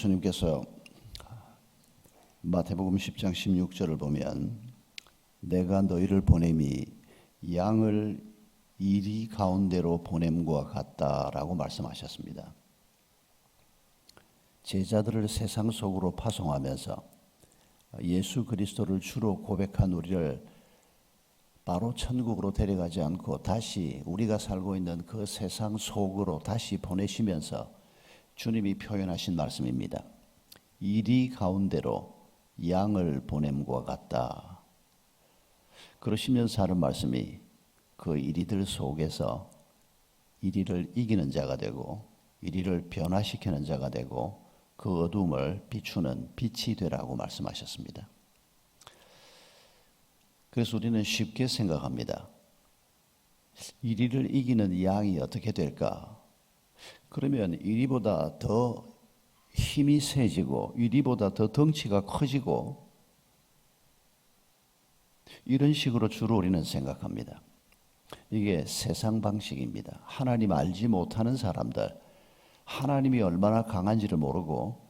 예수님께서 마태복음 10장 16절을 보면 내가 너희를 보냄이 양을 이리 가운데로 보냄과 같다라고 말씀하셨습니다. 제자들을 세상 속으로 파송하면서 예수 그리스도를 주로 고백한 우리를 바로 천국으로 데려가지 않고 다시 우리가 살고 있는 그 세상 속으로 다시 보내시면서 주님이 표현하신 말씀입니다. 이리 가운데로 양을 보냄과 같다. 그러시면서 하는 말씀이 그 이리들 속에서 이리를 이기는 자가 되고 이리를 변화시키는 자가 되고 그 어둠을 비추는 빛이 되라고 말씀하셨습니다. 그래서 우리는 쉽게 생각합니다. 이리를 이기는 양이 어떻게 될까? 그러면 이리보다 더 힘이 세지고 이리보다 더 덩치가 커지고 이런 식으로 주로 우리는 생각합니다. 이게 세상 방식입니다. 하나님 알지 못하는 사람들, 하나님이 얼마나 강한지를 모르고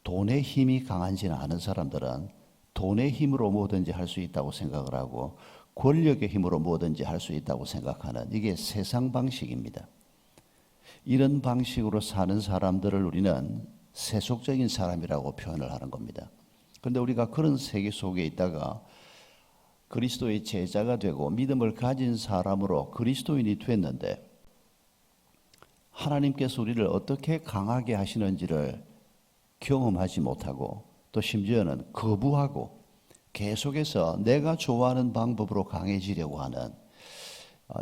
돈의 힘이 강한지는 아는 사람들은 돈의 힘으로 뭐든지 할 수 있다고 생각을 하고 권력의 힘으로 뭐든지 할 수 있다고 생각하는 이게 세상 방식입니다. 이런 방식으로 사는 사람들을 우리는 세속적인 사람이라고 표현을 하는 겁니다. 그런데 우리가 그런 세계 속에 있다가 그리스도의 제자가 되고 믿음을 가진 사람으로 그리스도인이 됐는데 하나님께서 우리를 어떻게 강하게 하시는지를 경험하지 못하고 또 심지어는 거부하고 계속해서 내가 좋아하는 방법으로 강해지려고 하는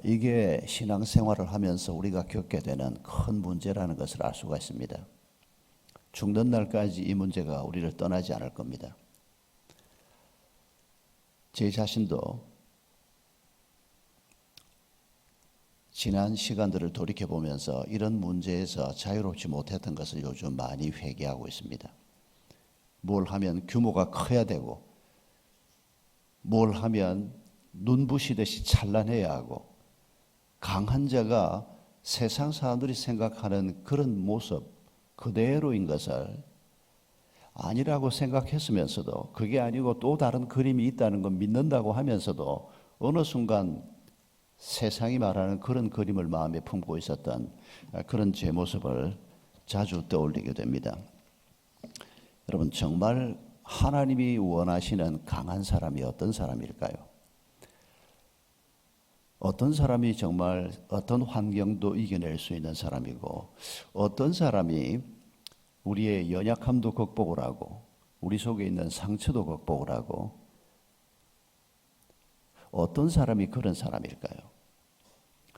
이게 신앙생활을 하면서 우리가 겪게 되는 큰 문제라는 것을 알 수가 있습니다. 죽는 날까지 이 문제가 우리를 떠나지 않을 겁니다. 제 자신도 지난 시간들을 돌이켜보면서 이런 문제에서 자유롭지 못했던 것을 요즘 많이 회개하고 있습니다. 뭘 하면 규모가 커야 되고 뭘 하면 눈부시듯이 찬란해야 하고 강한 자가 세상 사람들이 생각하는 그런 모습 그대로인 것을 아니라고 생각했으면서도 그게 아니고 또 다른 그림이 있다는 걸 믿는다고 하면서도 어느 순간 세상이 말하는 그런 그림을 마음에 품고 있었던 그런 제 모습을 자주 떠올리게 됩니다. 여러분 정말 하나님이 원하시는 강한 사람이 어떤 사람일까요? 어떤 사람이 정말 어떤 환경도 이겨낼 수 있는 사람이고 어떤 사람이 우리의 연약함도 극복을 하고 우리 속에 있는 상처도 극복을 하고 어떤 사람이 그런 사람일까요?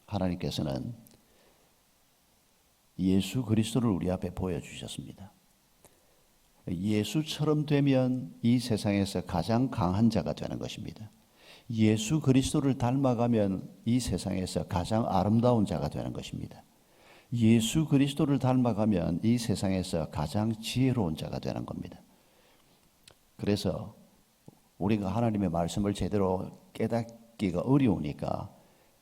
하나님께서는 예수 그리스도를 우리 앞에 보여주셨습니다. 예수처럼 되면 이 세상에서 가장 강한 자가 되는 것입니다. 예수 그리스도를 닮아가면 이 세상에서 가장 아름다운 자가 되는 것입니다. 예수 그리스도를 닮아가면 이 세상에서 가장 지혜로운 자가 되는 겁니다. 그래서 우리가 하나님의 말씀을 제대로 깨닫기가 어려우니까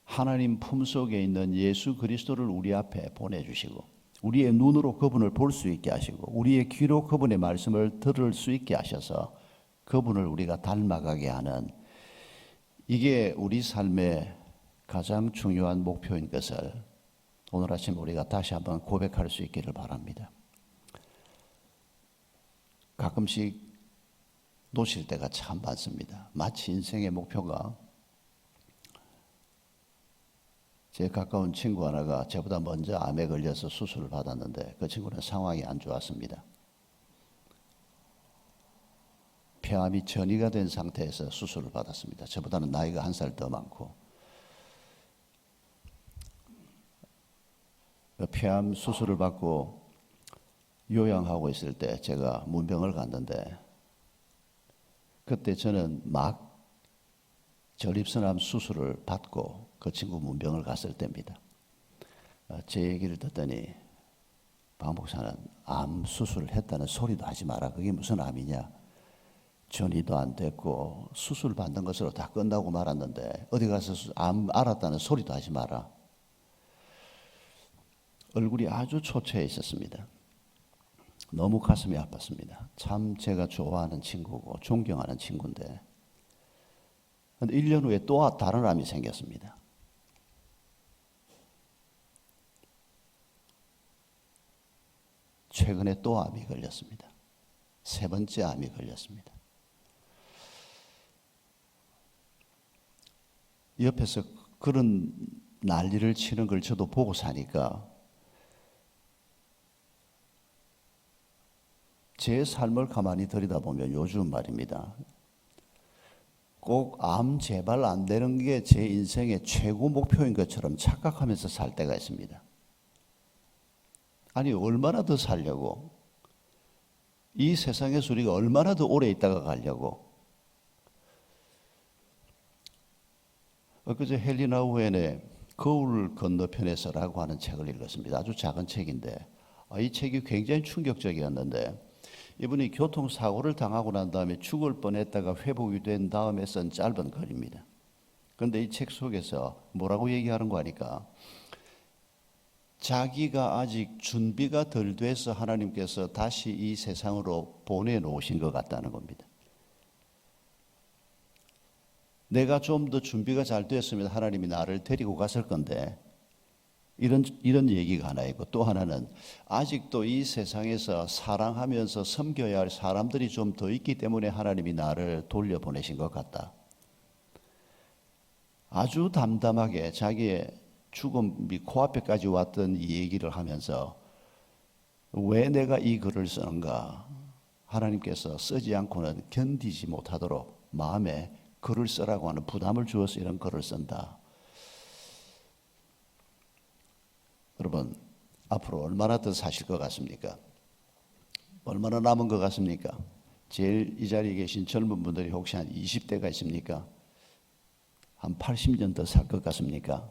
하나님 품속에 있는 예수 그리스도를 우리 앞에 보내주시고 우리의 눈으로 그분을 볼 수 있게 하시고 우리의 귀로 그분의 말씀을 들을 수 있게 하셔서 그분을 우리가 닮아가게 하는 이게 우리 삶의 가장 중요한 목표인 것을 오늘 아침 우리가 다시 한번 고백할 수 있기를 바랍니다. 가끔씩 놓칠 때가 참 많습니다. 마치 인생의 목표가 제 가까운 친구 하나가 저보다 먼저 암에 걸려서 수술을 받았는데 그 친구는 상황이 안 좋았습니다. 폐암이 전이가 된 상태에서 수술을 받았습니다. 저보다는 나이가 1살 더 많고 폐암 수술을 받고 요양하고 있을 때 제가 문병을 갔는데 그때 저는 막 전립선암 수술을 받고 그 친구 문병을 갔을 때입니다. 제 얘기를 듣더니 박 목사는 암 수술을 했다는 소리도 하지 마라. 그게 무슨 암이냐. 전이도 안 됐고 수술 받는 것으로 다 끝나고 말았는데 어디 가서 암 알았다는 소리도 하지 마라. 얼굴이 아주 초췌해 있었습니다. 너무 가슴이 아팠습니다. 참 제가 좋아하는 친구고 존경하는 친구인데 1년 후에 또 다른 암이 생겼습니다. 최근에 또 암이 걸렸습니다. 세 번째 암이 걸렸습니다. 옆에서 그런 난리를 치는 걸 저도 보고 사니까 제 삶을 가만히 들여다보면 요즘 말입니다. 꼭 암 재발 안 되는 게 제 인생의 최고 목표인 것처럼 착각하면서 살 때가 있습니다. 아니 얼마나 더 살려고, 이 세상에서 우리가 얼마나 더 오래 있다가 가려고. 엊그제 헬리나 우엔의 거울 건너편에서라고 하는 책을 읽었습니다. 아주 작은 책인데 이 책이 굉장히 충격적이었는데, 이분이 교통사고를 당하고 난 다음에 죽을 뻔했다가 회복이 된 다음에 쓴 짧은 글입니다. 그런데 이 책 속에서 뭐라고 얘기하는 거 하니까, 자기가 아직 준비가 덜 돼서 하나님께서 다시 이 세상으로 보내놓으신 것 같다는 겁니다. 내가 좀 더 준비가 잘 됐으면 하나님이 나를 데리고 갔을 건데, 이런 얘기가 하나 있고, 또 하나는 아직도 이 세상에서 사랑하면서 섬겨야 할 사람들이 좀 더 있기 때문에 하나님이 나를 돌려보내신 것 같다. 아주 담담하게 자기의 죽음이 코앞에까지 왔던 이 얘기를 하면서, 왜 내가 이 글을 쓰는가, 하나님께서 쓰지 않고는 견디지 못하도록 마음에 글을 쓰라고 하는 부담을 주어서 이런 글을 쓴다. 여러분, 앞으로 얼마나 더 사실 것 같습니까? 얼마나 남은 것 같습니까? 제일 이 자리에 계신 젊은 분들이 혹시 한 20대가 있습니까? 한 80년 더 살 것 같습니까?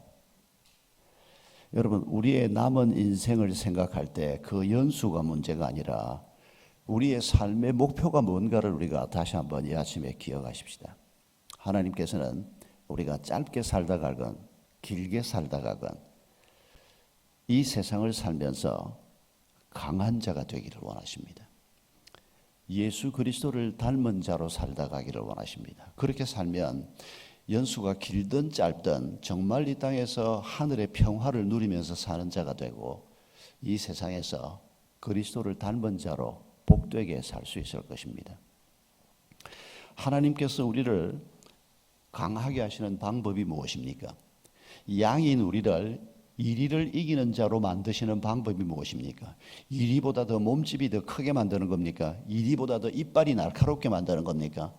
여러분, 우리의 남은 인생을 생각할 때 그 연수가 문제가 아니라 우리의 삶의 목표가 뭔가를 우리가 다시 한번 이 아침에 기억하십시다. 하나님께서는 우리가 짧게 살다 가건 길게 살다 가건 이 세상을 살면서 강한 자가 되기를 원하십니다. 예수 그리스도를 닮은 자로 살다 가기를 원하십니다. 그렇게 살면 연수가 길든 짧든 정말 이 땅에서 하늘의 평화를 누리면서 사는 자가 되고, 이 세상에서 그리스도를 닮은 자로 복되게 살 수 있을 것입니다. 하나님께서 우리를 강하게 하시는 방법이 무엇입니까? 양인 우리를 이리를 이기는 자로 만드시는 방법이 무엇입니까? 이리보다 더 몸집이 더 크게 만드는 겁니까? 이리보다 더 이빨이 날카롭게 만드는 겁니까?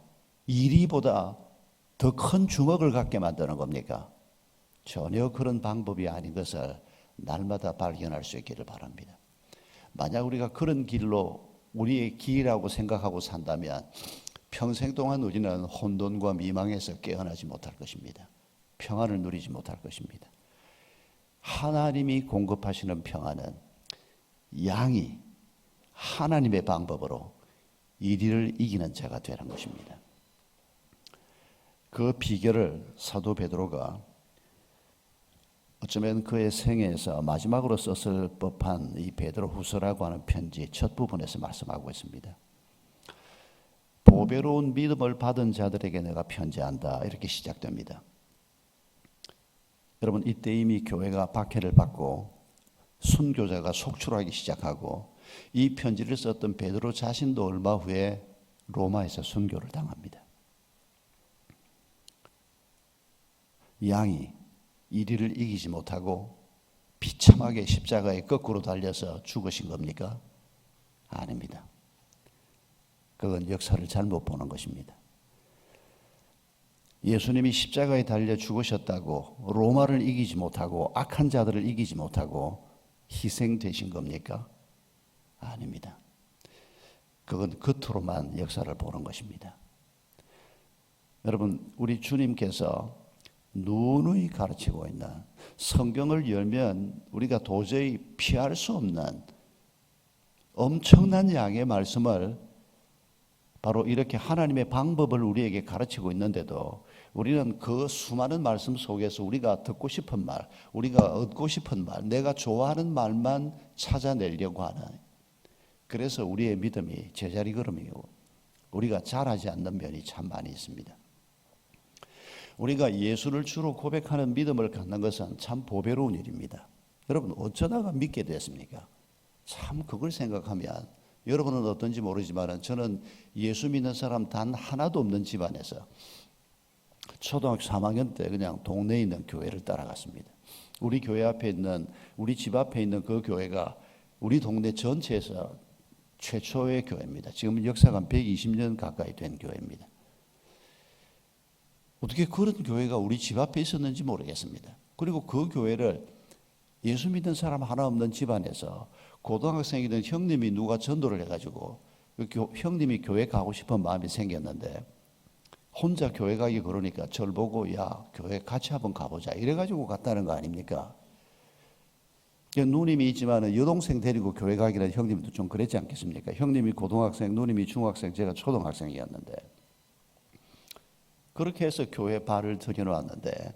이리보다 더 큰 주먹을 갖게 만드는 겁니까? 전혀 그런 방법이 아닌 것을 날마다 발견할 수 있기를 바랍니다. 만약 우리가 그런 길로 우리의 길이라고 생각하고 산다면 평생 동안 우리는 혼돈과 미망에서 깨어나지 못할 것입니다. 평안을 누리지 못할 것입니다. 하나님이 공급하시는 평안은 양이 하나님의 방법으로 이리를 이기는 자가 되는 것입니다. 그 비결을 사도 베드로가 어쩌면 그의 생애에서 마지막으로 썼을 법한 이 베드로후서라고 하는 편지 첫 부분에서 말씀하고 있습니다. 보배로운 믿음을 받은 자들에게 내가 편지한다, 이렇게 시작됩니다. 여러분, 이때 이미 교회가 박해를 받고 순교자가 속출하기 시작하고, 이 편지를 썼던 베드로 자신도 얼마 후에 로마에서 순교를 당합니다. 양이 이리를 이기지 못하고 비참하게 십자가에 거꾸로 달려서 죽으신 겁니까? 아닙니다. 그건 역사를 잘못 보는 것입니다. 예수님이 십자가에 달려 죽으셨다고 로마를 이기지 못하고 악한 자들을 이기지 못하고 희생되신 겁니까? 아닙니다. 그건 겉으로만 역사를 보는 것입니다. 여러분, 우리 주님께서 누누이 가르치고 있는, 성경을 열면 우리가 도저히 피할 수 없는 엄청난 양의 말씀을 바로 이렇게 하나님의 방법을 우리에게 가르치고 있는데도, 우리는 그 수많은 말씀 속에서 우리가 듣고 싶은 말, 우리가 얻고 싶은 말, 내가 좋아하는 말만 찾아내려고 하는 그래서 우리의 믿음이 제자리 걸음이고 우리가 잘하지 않는 면이 참 많이 있습니다. 우리가 예수를 주로 고백하는 믿음을 갖는 것은 참 보배로운 일입니다. 여러분 어쩌다가 믿게 됐습니까? 참 그걸 생각하면 여러분은 어떤지 모르지만 저는 예수 믿는 사람 단 하나도 없는 집안에서 초등학교 3학년 때 그냥 동네에 있는 교회를 따라갔습니다. 우리 교회 앞에 있는 우리 집 앞에 있는 그 교회가 우리 동네 전체에서 최초의 교회입니다. 지금 역사가 120년 가까이 된 교회입니다. 어떻게 그런 교회가 우리 집 앞에 있었는지 모르겠습니다. 그리고 그 교회를 예수 믿는 사람 하나 없는 집안에서 고등학생이던 형님이 누가 전도를 해가지고 형님이 교회 가고 싶은 마음이 생겼는데 혼자 교회 가기 그러니까 저를 보고 야 교회 같이 한번 가보자 이래가지고 갔다는 거 아닙니까? 누님이 있지만 여동생 데리고 교회 가기는 형님도 좀 그랬지 않겠습니까? 형님이 고등학생, 누님이 중학생, 제가 초등학생이었는데 그렇게 해서 교회 발을 들여놓았는데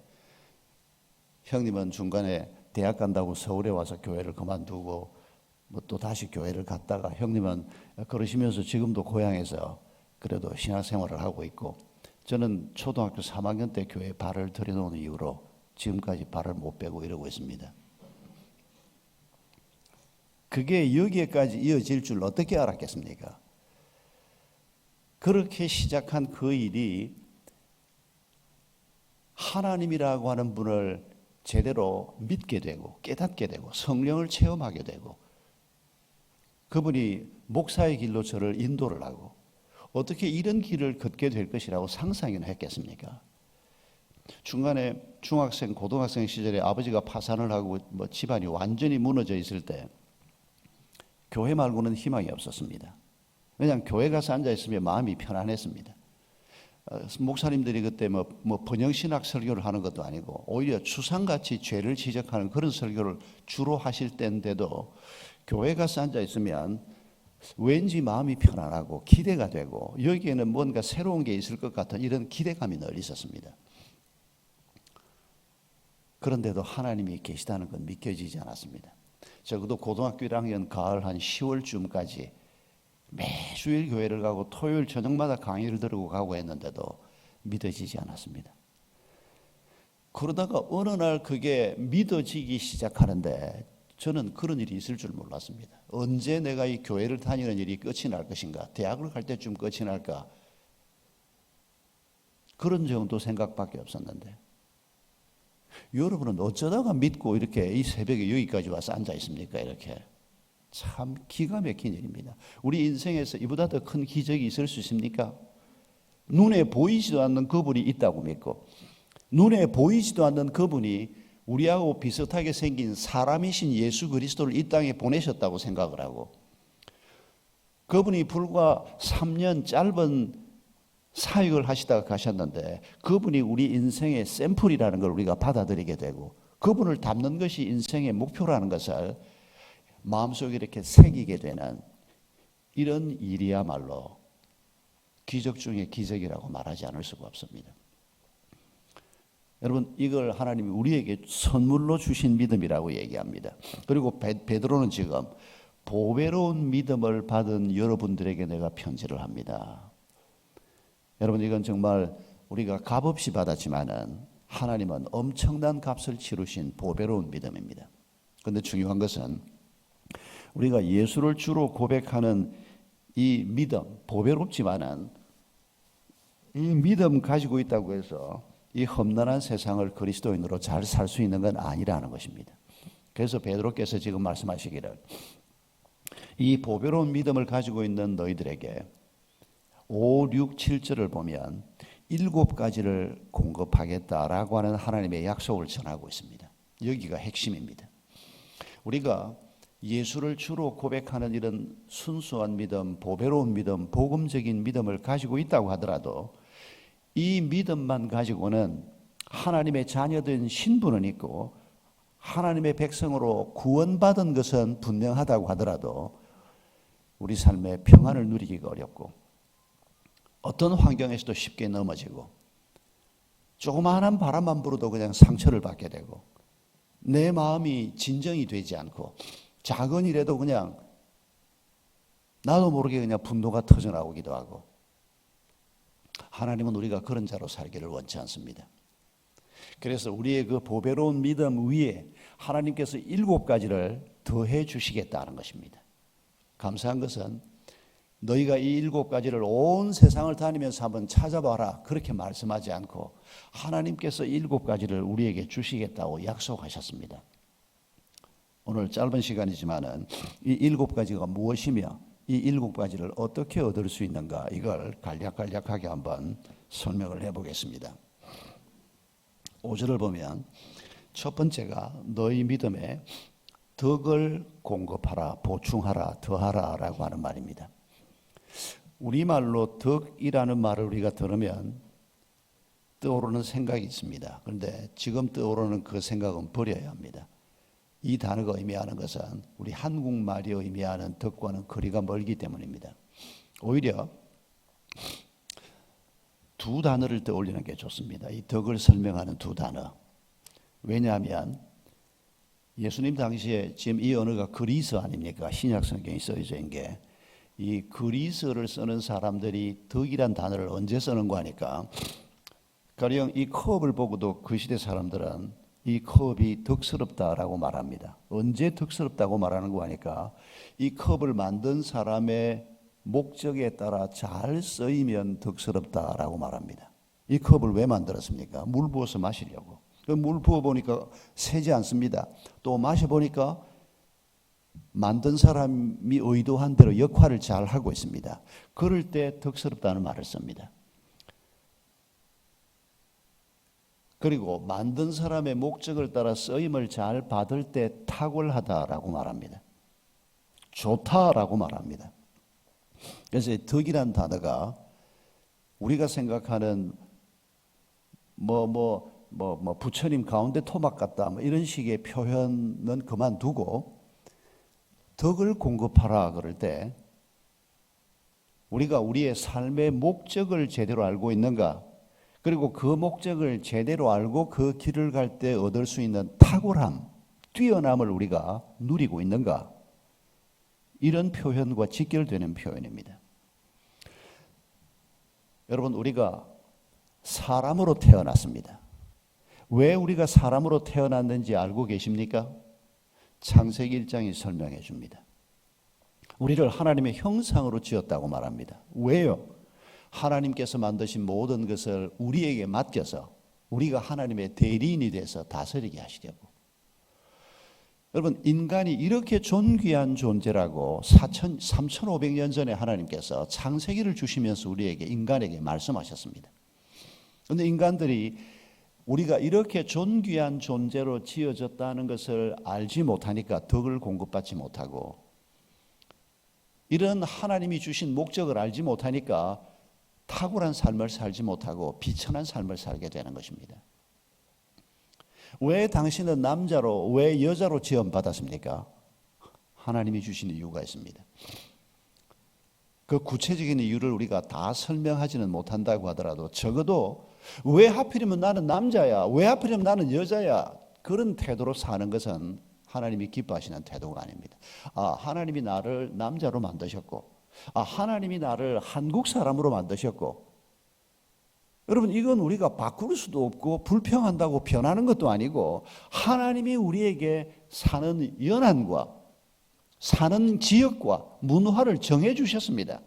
형님은 중간에 대학 간다고 서울에 와서 교회를 그만두고 뭐 또 다시 교회를 갔다가 형님은 그러시면서 지금도 고향에서 그래도 신앙생활을 하고 있고 저는 초등학교 3학년 때 교회에 발을 들여놓은 이후로 지금까지 발을 못 빼고 이러고 있습니다. 그게 여기에까지 이어질 줄 어떻게 알았겠습니까? 그렇게 시작한 그 일이 하나님이라고 하는 분을 제대로 믿게 되고 깨닫게 되고 성령을 체험하게 되고 그분이 목사의 길로 저를 인도를 하고 어떻게 이런 길을 걷게 될 것이라고 상상이나 했겠습니까? 중간에 중학생, 고등학생 시절에 아버지가 파산을 하고 뭐 집안이 완전히 무너져 있을 때 교회 말고는 희망이 없었습니다. 그냥 교회 가서 앉아 있으면 마음이 편안했습니다. 목사님들이 그때 뭐 번영신학 설교를 하는 것도 아니고 오히려 추상같이 죄를 지적하는 그런 설교를 주로 하실 때인데도 교회 가서 앉아 있으면 왠지 마음이 편안하고 기대가 되고 여기에는 뭔가 새로운 게 있을 것 같은 이런 기대감이 늘 있었습니다. 그런데도 하나님이 계시다는 건 믿겨지지 않았습니다. 적어도 고등학교 1학년 가을 한 10월쯤까지 매주일 교회를 가고 토요일 저녁마다 강의를 들고 가고 했는데도 믿어지지 않았습니다. 그러다가 어느 날 그게 믿어지기 시작하는데 저는 그런 일이 있을 줄 몰랐습니다. 언제 내가 이 교회를 다니는 일이 끝이 날 것인가? 대학을 갈 때쯤 끝이 날까? 그런 정도 생각밖에 없었는데 여러분은 어쩌다가 믿고 이렇게 이 새벽에 여기까지 와서 앉아 있습니까? 이렇게 참 기가 막힌 일입니다. 우리 인생에서 이보다 더 큰 기적이 있을 수 있습니까? 눈에 보이지도 않는 그분이 있다고 믿고 눈에 보이지도 않는 그분이 우리하고 비슷하게 생긴 사람이신 예수 그리스도를 이 땅에 보내셨다고 생각을 하고 그분이 불과 3년 짧은 사역을 하시다가 가셨는데 그분이 우리 인생의 샘플이라는 걸 우리가 받아들이게 되고 그분을 닮는 것이 인생의 목표라는 것을 마음속에 이렇게 새기게 되는 이런 일이야말로 기적 중에 기적이라고 말하지 않을 수가 없습니다. 여러분 이걸 하나님이 우리에게 선물로 주신 믿음이라고 얘기합니다. 그리고 베드로는 지금 보배로운 믿음을 받은 여러분들에게 내가 편지를 합니다. 여러분 이건 정말 우리가 값없이 받았지만은 하나님은 엄청난 값을 치르신 보배로운 믿음입니다. 그런데 중요한 것은 우리가 예수를 주로 고백하는 이 믿음 보배롭지만은 이 믿음 가지고 있다고 해서 이 험난한 세상을 그리스도인으로 잘 살 수 있는 건 아니라는 것입니다. 그래서 베드로께서 지금 말씀하시기를 이 보배로운 믿음을 가지고 있는 너희들에게 5, 6, 7절을 보면 7가지를 공급하겠다라고 하는 하나님의 약속을 전하고 있습니다. 여기가 핵심입니다. 우리가 예수를 주로 고백하는 이런 순수한 믿음, 보배로운 믿음, 복음적인 믿음을 가지고 있다고 하더라도 이 믿음만 가지고는 하나님의 자녀된 신분은 있고 하나님의 백성으로 구원받은 것은 분명하다고 하더라도 우리 삶의 평안을 누리기가 어렵고 어떤 환경에서도 쉽게 넘어지고 조그마한 바람만 불어도 그냥 상처를 받게 되고 내 마음이 진정이 되지 않고 작은 일에도 그냥 나도 모르게 그냥 분노가 터져나오기도 하고. 하나님은 우리가 그런 자로 살기를 원치 않습니다. 그래서 우리의 그 보배로운 믿음 위에 하나님께서 7가지를 더해 주시겠다는 것입니다. 감사한 것은 너희가 이 7가지를 온 세상을 다니면서 한번 찾아봐라 그렇게 말씀하지 않고 하나님께서 7가지를 우리에게 주시겠다고 약속하셨습니다. 오늘 짧은 시간이지만은 이 7가지가 무엇이며 이 7가지를 어떻게 얻을 수 있는가 이걸 간략하게 한번 설명을 해보겠습니다. 5절을 보면 첫 번째가 너희 믿음에 덕을 공급하라, 보충하라, 더하라 라고 하는 말입니다. 우리말로 덕이라는 말을 우리가 들으면 떠오르는 생각이 있습니다. 그런데 지금 떠오르는 그 생각은 버려야 합니다. 이 단어가 의미하는 것은 우리 한국말이 의미하는 덕과는 거리가 멀기 때문입니다. 오히려 두 단어를 떠올리는 게 좋습니다. 이 덕을 설명하는 두 단어. 왜냐하면 예수님 당시에 지금 이 언어가 그리스 아닙니까? 신약 성경이 써져 있는 게. 이 그리스어를 쓰는 사람들이 덕이란 단어를 언제 쓰는가 하니까 가령 이 컵을 보고도 그 시대 사람들은 이 컵이 덕스럽다라고 말합니다. 언제 덕스럽다고 말하는 거 하니까 이 컵을 만든 사람의 목적에 따라 잘 쓰이면 덕스럽다라고 말합니다. 이 컵을 왜 만들었습니까? 물 부어서 마시려고. 물 부어보니까 새지 않습니다. 또 마셔보니까 만든 사람이 의도한 대로 역할을 잘 하고 있습니다. 그럴 때 덕스럽다는 말을 씁니다. 그리고 만든 사람의 목적을 따라 쓰임을 잘 받을 때 탁월하다라고 말합니다. 좋다라고 말합니다. 그래서 덕이란 단어가 우리가 생각하는 부처님 가운데 토막 같다 이런 식의 표현은 그만두고 덕을 공급하라 그럴 때 우리가 우리의 삶의 목적을 제대로 알고 있는가, 그리고 그 목적을 제대로 알고 그 길을 갈 때 얻을 수 있는 탁월함, 뛰어남을 우리가 누리고 있는가, 이런 표현과 직결되는 표현입니다. 여러분, 우리가 사람으로 태어났습니다. 왜 우리가 사람으로 태어났는지 알고 계십니까? 창세기 1장이 설명해 줍니다. 우리를 하나님의 형상으로 지었다고 말합니다. 왜요? 하나님께서 만드신 모든 것을 우리에게 맡겨서 우리가 하나님의 대리인이 돼서 다스리게 하시려고. 여러분, 인간이 이렇게 존귀한 존재라고 3,500년 전에 하나님께서 창세기를 주시면서 우리에게, 인간에게 말씀하셨습니다. 그런데 인간들이 우리가 이렇게 존귀한 존재로 지어졌다는 것을 알지 못하니까 덕을 공급받지 못하고, 이런 하나님이 주신 목적을 알지 못하니까 탁월한 삶을 살지 못하고 비천한 삶을 살게 되는 것입니다. 왜 당신은 남자로, 왜 여자로 지음받았습니까? 하나님이 주신 이유가 있습니다. 그 구체적인 이유를 우리가 다 설명하지는 못한다고 하더라도 적어도 왜 하필이면 나는 남자야, 왜 하필이면 나는 여자야, 그런 태도로 사는 것은 하나님이 기뻐하시는 태도가 아닙니다. 하나님이 나를 남자로 만드셨고, 하나님이 나를 한국 사람으로 만드셨고, 여러분, 이건 우리가 바꿀 수도 없고 불평한다고 변하는 것도 아니고 하나님이 우리에게 사는 연한과 사는 지역과 문화를 정해 주셨습니다.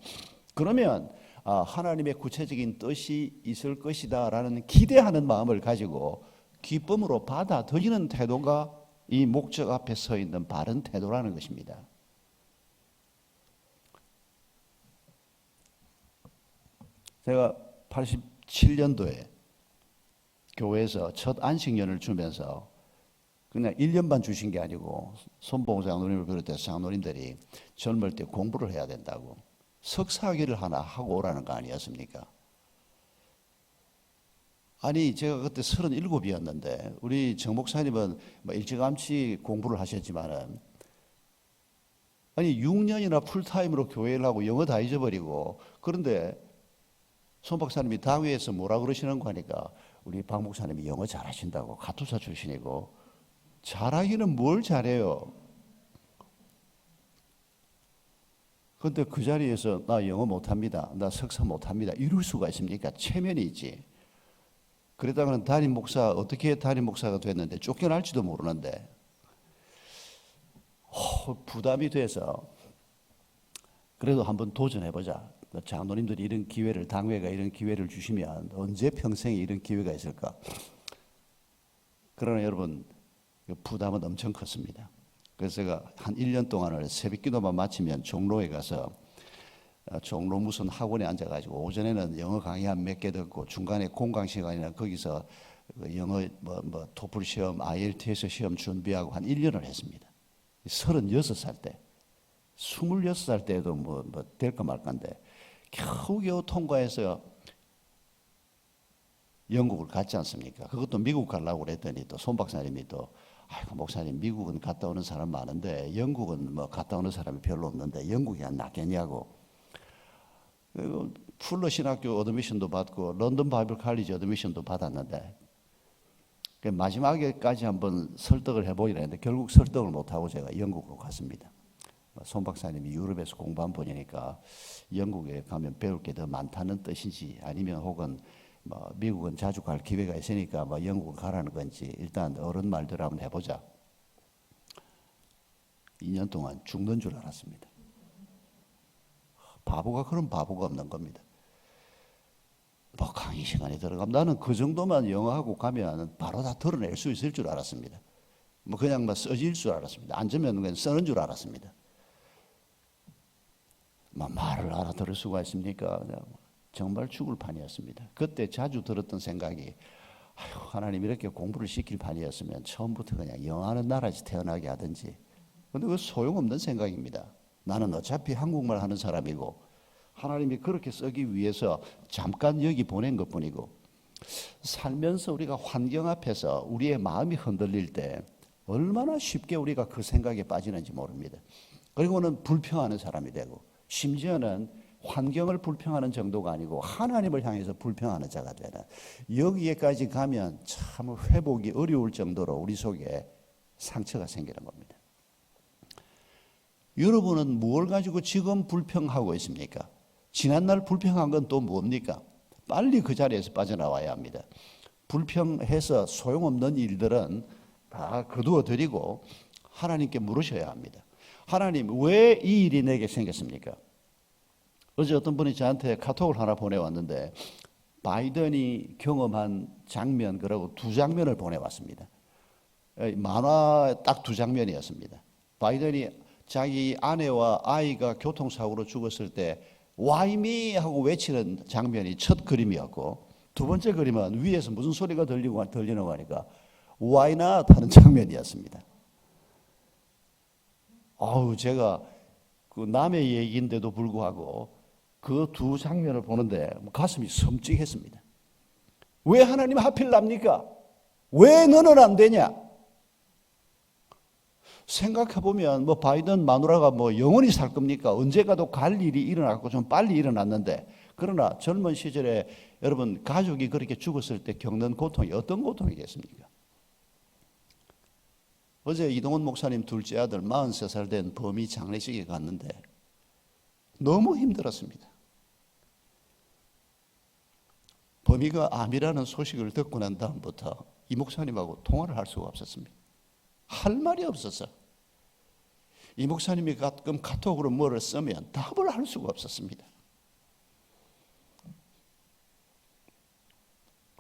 그러면 하나님의 구체적인 뜻이 있을 것이다 라는 기대하는 마음을 가지고 기쁨으로 받아들이는 태도가 이 목적 앞에 서 있는 바른 태도라는 것입니다. 제가 87년도에 교회에서 첫 안식년을 주면서 그냥 1년 반 주신 게 아니고 손봉 장로님을 비롯해서 장로님들이 젊을 때 공부를 해야 된다고 석사학위를 하나 하고 오라는 거 아니었습니까? 아니, 제가 그때 37이었는데 우리 정 목사님은 일찌감치 공부를 하셨지만은, 아니 6년이나 풀타임으로 교회를 하고 영어 다 잊어버리고, 그런데 손 박사님이 당회에서 뭐라 그러시는 거 하니까 우리 박 목사님이 영어 잘하신다고, 가투사 출신이고. 잘하기는 뭘 잘해요. 근데 그 자리에서 나 영어 못합니다, 나 석사 못합니다 이럴 수가 있습니까? 체면이 있지. 그러다가는 담임 목사, 어떻게 담임 목사가 됐는데 쫓겨날지도 모르는데 부담이 돼서 그래도 한번 도전해보자. 장로님들이 이런 기회를, 당회가 이런 기회를 주시면 언제 평생에 이런 기회가 있을까? 그러나 여러분, 부담은 엄청 컸습니다. 그래서 제가 한 1년 동안을 새벽 기도만 마치면 종로에 가서 종로 무슨 학원에 앉아가지고 오전에는 영어 강의 한 몇 개 듣고 중간에 공강 시간이나 거기서 영어 토플 시험, IELTS 시험 준비하고 한 1년을 했습니다. 36살 때, 26살 때도 뭐 될까 말까인데 겨우겨우 통과해서 영국을 갔지 않습니까? 그것도 미국 가려고 그랬더니 또 손 박사님이 또 아이고 목사님 미국은 갔다 오는 사람 많은데 영국은 뭐 갔다 오는 사람이 별로 없는데 영국이 안 낫겠냐고. 그리고 풀러 신학교 어드미션도 받고 런던 바이블 칼리지 어드미션도 받았는데 마지막에까지 한번 설득을 해보기로 했는데 결국 설득을 못하고 제가 영국으로 갔습니다. 손 박사님이 유럽에서 공부한 분이니까 영국에 가면 배울 게 더 많다는 뜻인지 아니면 혹은 뭐 미국은 자주 갈 기회가 있으니까 뭐 영국을 가라는 건지 일단 어른 말대로 한번 해보자. 2년 동안 죽는 줄 알았습니다. 바보가 그런 바보가 없는 겁니다. 뭐 강의 시간에 들어가면 나는 그 정도만 영어하고 가면 바로 다 드러낼 수 있을 줄 알았습니다. 뭐 그냥 뭐 써질 줄 알았습니다. 앉으면 그냥 쓰는 줄 알았습니다. 뭐 말을 알아들을 수가 있습니까? 정말 죽을 판이었습니다. 그때 자주 들었던 생각이 아유, 하나님 이렇게 공부를 시킬 판이었으면 처음부터 그냥 영어하는 나라에서 태어나게 하든지. 근데 그 소용없는 생각입니다. 나는 어차피 한국말 하는 사람이고 하나님이 그렇게 쓰기 위해서 잠깐 여기 보낸 것뿐이고 살면서 우리가 환경 앞에서 우리의 마음이 흔들릴 때 얼마나 쉽게 우리가 그 생각에 빠지는지 모릅니다. 그리고는 불평하는 사람이 되고 심지어는 환경을 불평하는 정도가 아니고 하나님을 향해서 불평하는 자가 되는 여기에까지 가면 참 회복이 어려울 정도로 우리 속에 상처가 생기는 겁니다. 여러분은 뭘 가지고 지금 불평하고 있습니까? 지난날 불평한 건 또 뭡니까? 빨리 그 자리에서 빠져나와야 합니다. 불평해서 소용없는 일들은 다 거두어 드리고 하나님께 물으셔야 합니다. 하나님 왜 이 일이 내게 생겼습니까? 어제 어떤 분이 저한테 카톡을 하나 보내왔는데 바이든이 경험한 장면 그러고 두 장면을 보내왔습니다. 만화 딱 두 장면이었습니다. 바이든이 자기 아내와 아이가 교통사고로 죽었을 때 Why me? 하고 외치는 장면이 첫 그림이었고 두 번째 그림은 위에서 무슨 소리가 들리는 하니까 Why not? 하는 장면이었습니다. 제가 그 남의 얘기인데도 불구하고 그 두 장면을 보는데 가슴이 섬찟했습니다. 왜 하나님 하필 납니까? 왜 너는 안 되냐? 생각해보면 뭐 바이든 마누라가 뭐 영원히 살 겁니까? 언제가도 갈 일이 일어났고 좀 빨리 일어났는데 그러나 젊은 시절에 여러분 가족이 그렇게 죽었을 때 겪는 고통이 어떤 고통이겠습니까? 어제 이동훈 목사님 둘째 아들 43살 된 범이 장례식에 갔는데 너무 힘들었습니다. 범이가 암이라는 소식을 듣고 난 다음부터 이 목사님하고 통화를 할 수가 없었습니다. 할 말이 없었어. 이 목사님이 가끔 카톡으로 뭐를 쓰면 답을 할 수가 없었습니다.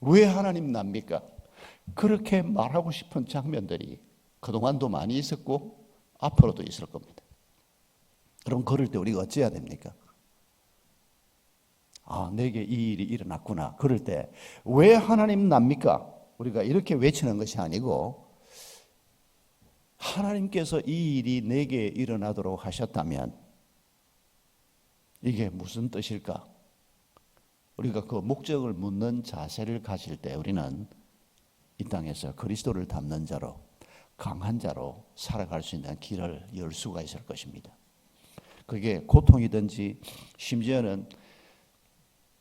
왜 하나님 납니까? 그렇게 말하고 싶은 장면들이 그동안도 많이 있었고 앞으로도 있을 겁니다. 그럼 그럴 때 우리가 어찌해야 됩니까? 내게 이 일이 일어났구나. 그럴 때 왜 하나님 납니까? 우리가 이렇게 외치는 것이 아니고 하나님께서 이 일이 내게 일어나도록 하셨다면 이게 무슨 뜻일까? 우리가 그 목적을 묻는 자세를 가질 때 우리는 이 땅에서 그리스도를 닮는 자로 강한 자로 살아갈 수 있는 길을 열 수가 있을 것입니다. 그게 고통이든지 심지어는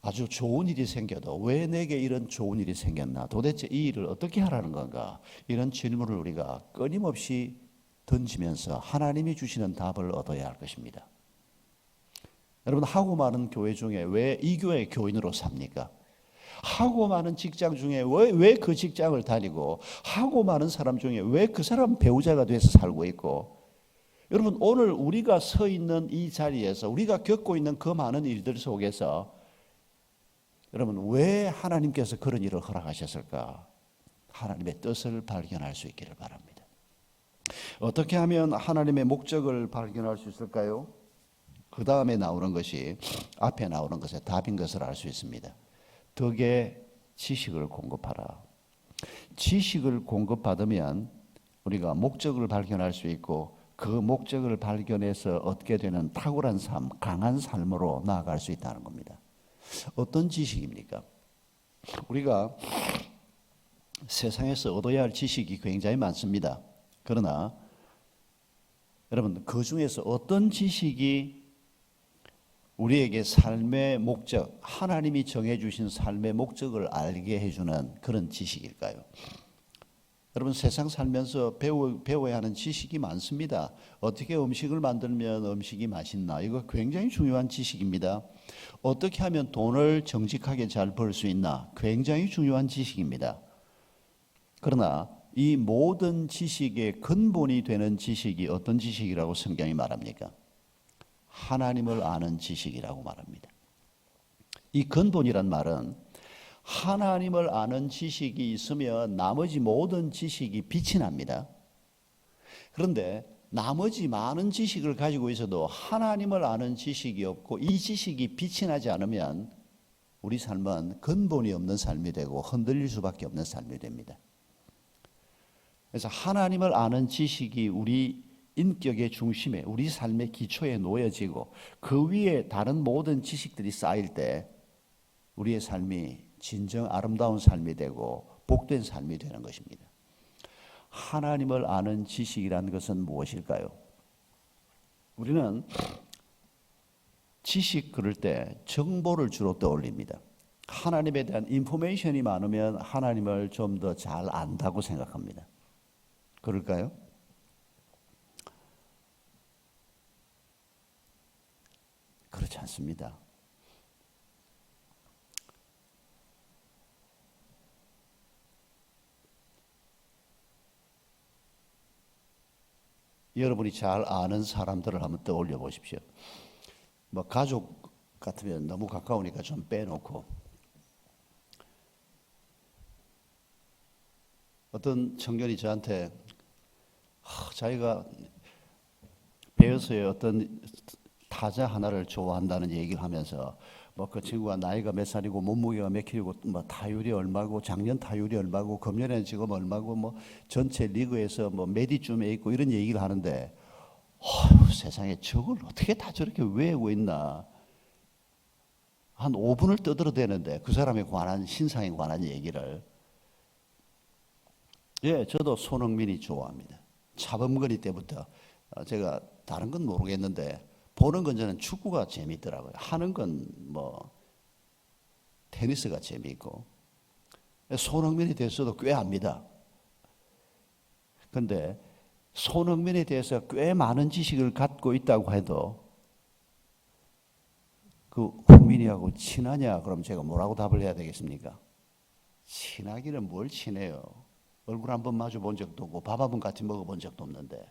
아주 좋은 일이 생겨도 왜 내게 이런 좋은 일이 생겼나? 도대체 이 일을 어떻게 하라는 건가? 이런 질문을 우리가 끊임없이 던지면서 하나님이 주시는 답을 얻어야 할 것입니다. 여러분, 하고 많은 교회 중에 왜 이 교회 교인으로 삽니까? 하고 많은 직장 중에 왜 그 직장을 다니고, 하고 많은 사람 중에 왜 그 사람 배우자가 돼서 살고 있고, 여러분, 오늘 우리가 서 있는 이 자리에서 우리가 겪고 있는 그 많은 일들 속에서 여러분, 왜 하나님께서 그런 일을 허락하셨을까? 하나님의 뜻을 발견할 수 있기를 바랍니다. 어떻게 하면 하나님의 목적을 발견할 수 있을까요? 그 다음에 나오는 것이, 앞에 나오는 것의 답인 것을 알 수 있습니다. 덕에 지식을 공급하라. 지식을 공급받으면 우리가 목적을 발견할 수 있고, 그 목적을 발견해서 얻게 되는 탁월한 삶, 강한 삶으로 나아갈 수 있다는 겁니다. 어떤 지식입니까? 우리가 세상에서 얻어야 할 지식이 굉장히 많습니다. 그러나 여러분, 그 중에서 어떤 지식이 우리에게 삶의 목적, 하나님이 정해주신 삶의 목적을 알게 해주는 그런 지식일까요? 여러분, 세상 살면서 배워야 하는 지식이 많습니다. 어떻게 음식을 만들면 음식이 맛있나? 이거 굉장히 중요한 지식입니다. 어떻게 하면 돈을 정직하게 잘 벌 수 있나? 굉장히 중요한 지식입니다. 그러나 이 모든 지식의 근본이 되는 지식이 어떤 지식이라고 성경이 말합니까? 하나님을 아는 지식이라고 말합니다. 이 근본이란 말은 하나님을 아는 지식이 있으면 나머지 모든 지식이 빛이 납니다. 그런데 나머지 많은 지식을 가지고 있어도 하나님을 아는 지식이 없고 이 지식이 빛이 나지 않으면 우리 삶은 근본이 없는 삶이 되고 흔들릴 수밖에 없는 삶이 됩니다. 그래서 하나님을 아는 지식이 우리 인격의 중심에, 우리 삶의 기초에 놓여지고 그 위에 다른 모든 지식들이 쌓일 때 우리의 삶이 진정 아름다운 삶이 되고 복된 삶이 되는 것입니다. 하나님을 아는 지식이라는 것은 무엇일까요? 우리는 지식 그럴 때 정보를 주로 떠올립니다. 하나님에 대한 인포메이션이 많으면 하나님을 좀 더 잘 안다고 생각합니다. 그럴까요? 그렇지 않습니다. 여러분이 잘 아는 사람들을 한번 떠올려 보십시오. 뭐 가족 같으면 너무 가까우니까 좀 빼놓고, 어떤 청년이 저한테 자기가 베어스의 어떤 타자 하나를 좋아한다는 얘기를 하면서 뭐 그 친구가 나이가 몇 살이고 몸무게가 몇 킬로고 뭐 타율이 얼마고 작년 타율이 얼마고 금년에는 지금 얼마고 뭐 전체 리그에서 뭐 몇 위쯤에 있고 이런 얘기를 하는데 세상에 저걸 어떻게 다 저렇게 외우고 있나. 한 5분을 떠들어대는데 그 사람에 관한 신상에 관한 얘기를. 예, 저도 손흥민이 좋아합니다. 차범근이 때부터 제가 다른 건 모르겠는데 보는 건 저는 축구가 재미있더라고요. 하는 건 뭐 테니스가 재미있고, 손흥민에 대해서도 꽤 압니다. 그런데 손흥민에 대해서 꽤 많은 지식을 갖고 있다고 해도 그 흥민이하고 친하냐? 그럼 제가 뭐라고 답을 해야 되겠습니까? 친하기는 뭘 친해요. 얼굴 한번 마주 본 적도 없고 밥 한 번 같이 먹어본 적도 없는데.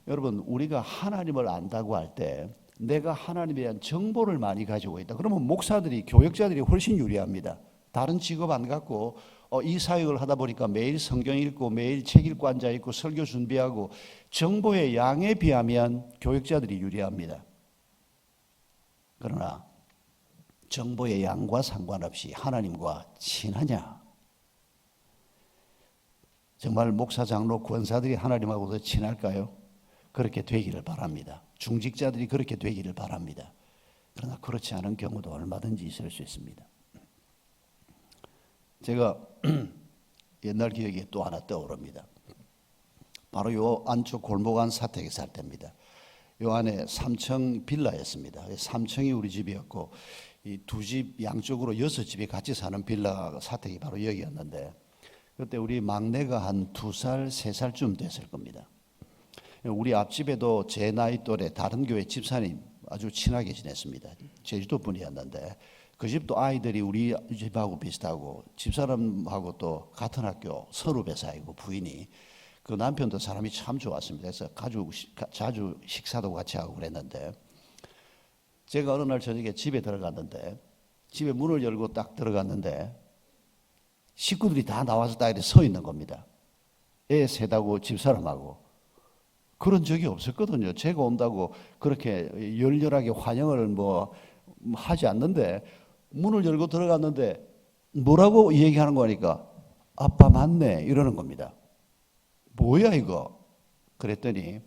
여러분, 우리가 하나님을 안다고 할 때 내가 하나님에 대한 정보를 많이 가지고 있다. 그러면 목사들이, 교역자들이 훨씬 유리합니다. 다른 직업 안 갖고 이 사역을 하다 보니까 매일 성경 읽고 매일 책 읽고 앉아 있고 설교 준비하고 정보의 양에 비하면 교역자들이 유리합니다. 그러나 정보의 양과 상관없이 하나님과 친하냐? 정말 목사, 장로, 권사들이 하나님하고 더 친할까요? 그렇게 되기를 바랍니다. 중직자들이 그렇게 되기를 바랍니다. 그러나 그렇지 않은 경우도 얼마든지 있을 수 있습니다. 제가 옛날 기억이 또 하나 떠오릅니다. 바로 요 안쪽 골목 안 사택에 살 때입니다. 요 안에 3층 빌라였습니다. 3층이 우리 집이었고 이 두 집 양쪽으로 6집이 같이 사는 빌라 사택이 바로 여기였는데, 그때 우리 막내가 한 2살, 3살쯤 됐을 겁니다. 우리 앞집에도 제 나이 또래 다른 교회 집사님 아주 친하게 지냈습니다. 제주도 분이었는데 그 집도 아이들이 우리 집하고 비슷하고 집사람하고 또 같은 학교 선후배 사이고 부인이 그 남편도 사람이 참 좋았습니다. 그래서 자주 식사도 같이 하고 그랬는데 제가 어느 날 저녁에 집에 들어갔는데 집에 문을 열고 딱 들어갔는데 식구들이 다 나와서 딱 이렇게 서 있는 겁니다. 애 셋하고 집사람하고. 그런 적이 없었거든요. 제가 온다고 그렇게 열렬하게 환영을 뭐 하지 않는데 문을 열고 들어갔는데 뭐라고 얘기하는 거니까 아빠 맞네 이러는 겁니다. 뭐야 이거? 그랬더니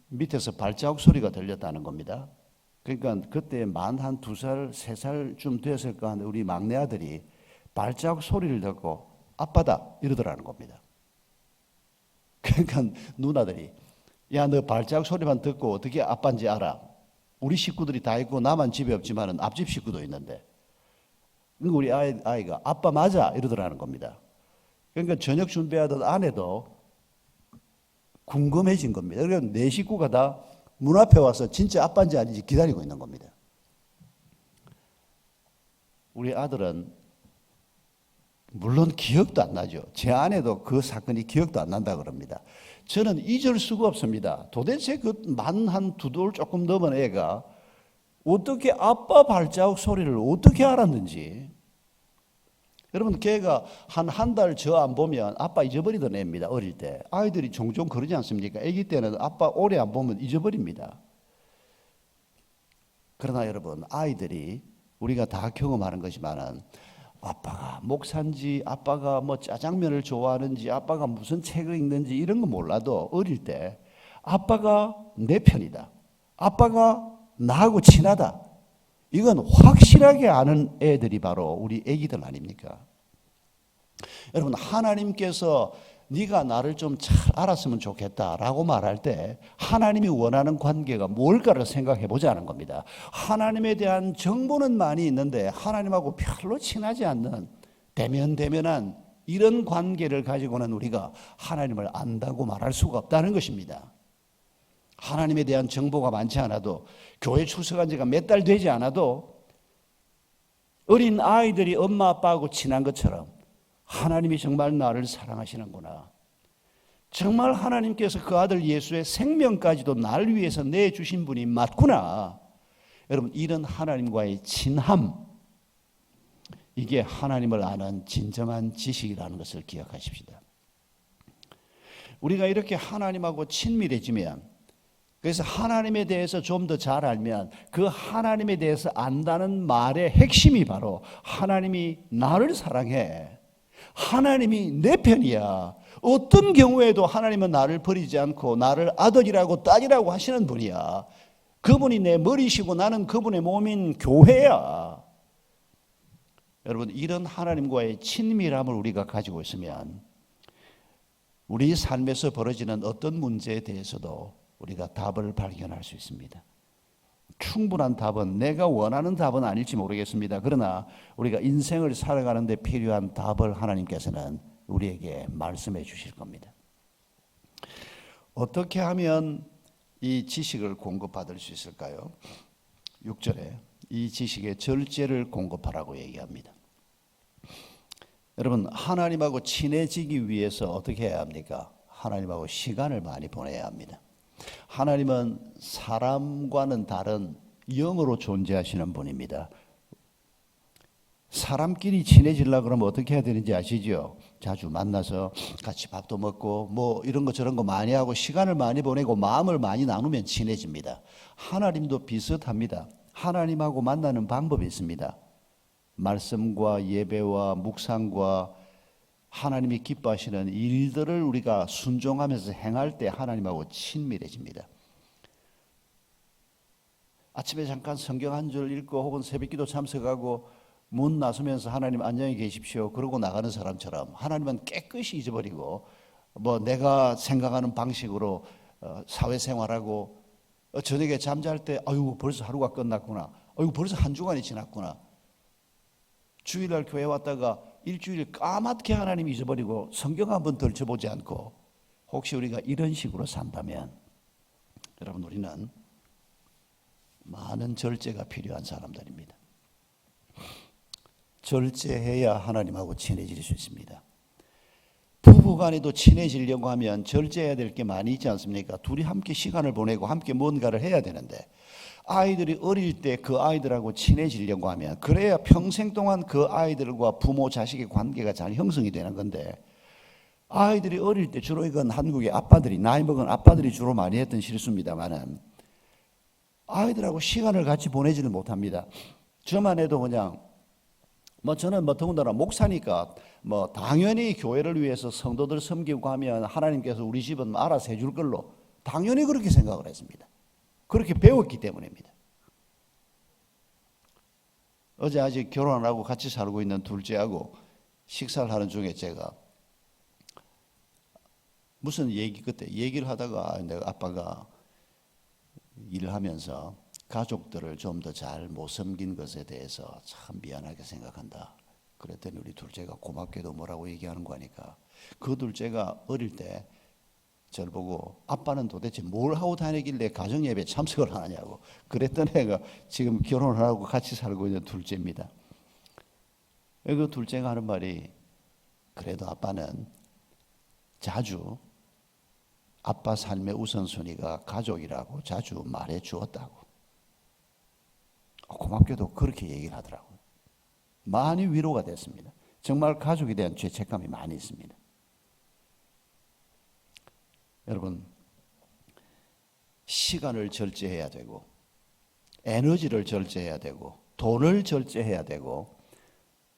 밑에서 발자국 소리가 들렸다는 겁니다. 그러니까 그때 만 한 2살, 3살쯤 됐을 거 한데 우리 막내 아들이 발자국 소리를 듣고 아빠다 이러더라는 겁니다. 그러니까 누나들이 야 너 발자국 소리만 듣고 어떻게 아빠인지 알아? 우리 식구들이 다 있고 나만 집에 없지만은 앞집 식구도 있는데 우리 아이가 아빠 맞아 이러더라는 겁니다. 그러니까 저녁 준비하던 아내도 궁금해진 겁니다. 그래서 네 식구가 다 문 앞에 와서 진짜 아빠인지 아닌지 기다리고 있는 겁니다. 우리 아들은 물론 기억도 안 나죠. 제 아내도 그 사건이 기억도 안 난다 그럽니다. 저는 잊을 수가 없습니다. 도대체 그 만 한 2돌 조금 넘은 애가 어떻게 아빠 발자국 소리를 어떻게 알았는지. 여러분 걔가 한 달 저 안 보면 아빠 잊어버리던 애입니다. 어릴 때. 아이들이 종종 그러지 않습니까? 아기 때는 아빠 오래 안 보면 잊어버립니다. 그러나 여러분 아이들이 우리가 다 경험하는 것이지만은 아빠가 목사인지 아빠가 뭐 짜장면을 좋아하는지 아빠가 무슨 책을 읽는지 이런 거 몰라도 어릴 때 아빠가 내 편이다. 아빠가 나하고 친하다. 이건 확실하게 아는 애들이 바로 우리 애기들 아닙니까? 여러분 하나님께서 네가 나를 좀 잘 알았으면 좋겠다라고 말할 때 하나님이 원하는 관계가 뭘까를 생각해 보자는 겁니다. 하나님에 대한 정보는 많이 있는데 하나님하고 별로 친하지 않는 대면대면한 이런 관계를 가지고는 우리가 하나님을 안다고 말할 수가 없다는 것입니다. 하나님에 대한 정보가 많지 않아도 교회 출석한 지가 몇 달 되지 않아도 어린 아이들이 엄마 아빠하고 친한 것처럼 하나님이 정말 나를 사랑하시는구나. 정말 하나님께서 그 아들 예수의 생명까지도 나를 위해서 내주신 분이 맞구나. 여러분 이런 하나님과의 친함 이게 하나님을 아는 진정한 지식이라는 것을 기억하십시다. 우리가 이렇게 하나님하고 친밀해지면 그래서 하나님에 대해서 좀 더 잘 알면 그 하나님에 대해서 안다는 말의 핵심이 바로 하나님이 나를 사랑해. 하나님이 내 편이야. 어떤 경우에도 하나님은 나를 버리지 않고 나를 아들이라고 딸이라고 하시는 분이야. 그분이 내 머리시고 나는 그분의 몸인 교회야. 여러분 이런 하나님과의 친밀함을 우리가 가지고 있으면 우리 삶에서 벌어지는 어떤 문제에 대해서도 우리가 답을 발견할 수 있습니다. 충분한 답은 내가 원하는 답은 아닐지 모르겠습니다. 그러나 우리가 인생을 살아가는 데 필요한 답을 하나님께서는 우리에게 말씀해 주실 겁니다. 어떻게 하면 이 지식을 공급받을 수 있을까요? 6절에 이 지식의 절제를 공급하라고 얘기합니다. 여러분 하나님하고 친해지기 위해서 어떻게 해야 합니까? 하나님하고 시간을 많이 보내야 합니다. 하나님은 사람과는 다른 영으로 존재하시는 분입니다. 사람끼리 친해지려고 그러면 어떻게 해야 되는지 아시죠? 자주 만나서 같이 밥도 먹고 뭐 이런 거 저런 거 많이 하고 시간을 많이 보내고 마음을 많이 나누면 친해집니다. 하나님도 비슷합니다. 하나님하고 만나는 방법이 있습니다. 말씀과 예배와 묵상과 하나님이 기뻐하시는 일들을 우리가 순종하면서 행할 때 하나님하고 친밀해집니다. 아침에 잠깐 성경 한 줄 읽고 혹은 새벽기도 참석하고 문 나서면서 하나님 안녕히 계십시오 그러고 나가는 사람처럼 하나님은 깨끗이 잊어버리고 뭐 내가 생각하는 방식으로 사회생활하고 저녁에 잠잘 때 아유 벌써 하루가 끝났구나. 아유 벌써 한 주간이 지났구나. 주일날 교회 왔다가 일주일 까맣게 하나님 잊어버리고 성경 한번 덜쳐보지 않고 혹시 우리가 이런 식으로 산다면 여러분 우리는 많은 절제가 필요한 사람들입니다. 절제해야 하나님하고 친해질 수 있습니다. 부부간에도 친해지려고 하면 절제해야 될 게 많이 있지 않습니까? 둘이 함께 시간을 보내고 함께 뭔가를 해야 되는데, 아이들이 어릴 때 그 아이들하고 친해지려고 하면, 그래야 평생 동안 그 아이들과 부모 자식의 관계가 잘 형성이 되는 건데, 아이들이 어릴 때, 주로 이건 한국의 아빠들이, 나이 먹은 아빠들이 주로 많이 했던 실수입니다만은, 아이들하고 시간을 같이 보내지를 못합니다. 저만 해도 그냥 저는 더군다나 목사니까 당연히 교회를 위해서 성도들 섬기고 하면 하나님께서 우리 집은 알아서 해줄 걸로 당연히 그렇게 생각을 했습니다. 그렇게 배웠기 때문입니다. 어제 아직 결혼 안 하고 같이 살고 있는 둘째하고 식사를 하는 중에 제가 무슨 그때 얘기를 하다가 내가 아빠가 일을 하면서 가족들을 좀 더 잘 못 섬긴 것에 대해서 참 미안하게 생각한다. 그랬더니 우리 둘째가 고맙게도 뭐라고 얘기하는 거니까, 그 둘째가 어릴 때 저를 보고 아빠는 도대체 뭘 하고 다니길래 가정예배에 참석을 하느냐고 그랬던 애가 지금 결혼을 하고 같이 살고 있는 둘째입니다. 그 둘째가 하는 말이, 그래도 아빠는 자주 아빠 삶의 우선순위가 가족이라고 자주 말해 주었다고. 고맙게도 그렇게 얘기를 하더라고요. 많이 위로가 됐습니다. 정말 가족에 대한 죄책감이 많이 있습니다. 여러분, 시간을 절제해야 되고, 에너지를 절제해야 되고, 돈을 절제해야 되고,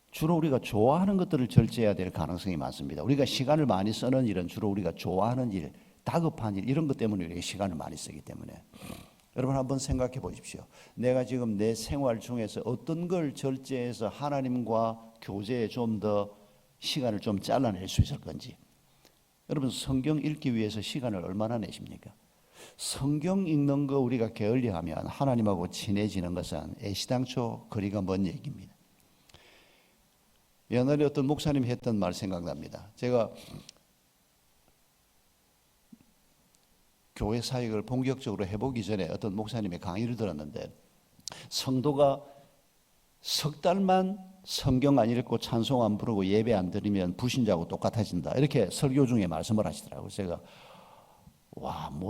주로 우리가 좋아하는 것들을 절제해야 될 가능성이 많습니다. 우리가 시간을 많이 쓰는 일은 주로 우리가 좋아하는 일, 다급한 일, 이런 것 때문에 우리가 시간을 많이 쓰기 때문에. 여러분 한번 생각해 보십시오. 내가 지금 내 생활 중에서 어떤 걸 절제해서 하나님과 교제에 좀 더 시간을 좀 잘라낼 수 있을 건지. 여러분 성경 읽기 위해서 시간을 얼마나 내십니까? 성경 읽는 거 우리가 게을리하면 하나님하고 친해지는 것은 애시당초 거리가 먼 얘기입니다. 옛날에 어떤 목사님이 했던 말 생각납니다. 제가 교회 사역을 본격적으로 해보기 전에 어떤 목사님의 강의를 들었는데, 성도가 석 달만 성경 안 읽고 찬송 안 부르고 예배 안 드리면 불신자하고 똑같아진다, 이렇게 설교 중에 말씀을 하시더라고요. 제가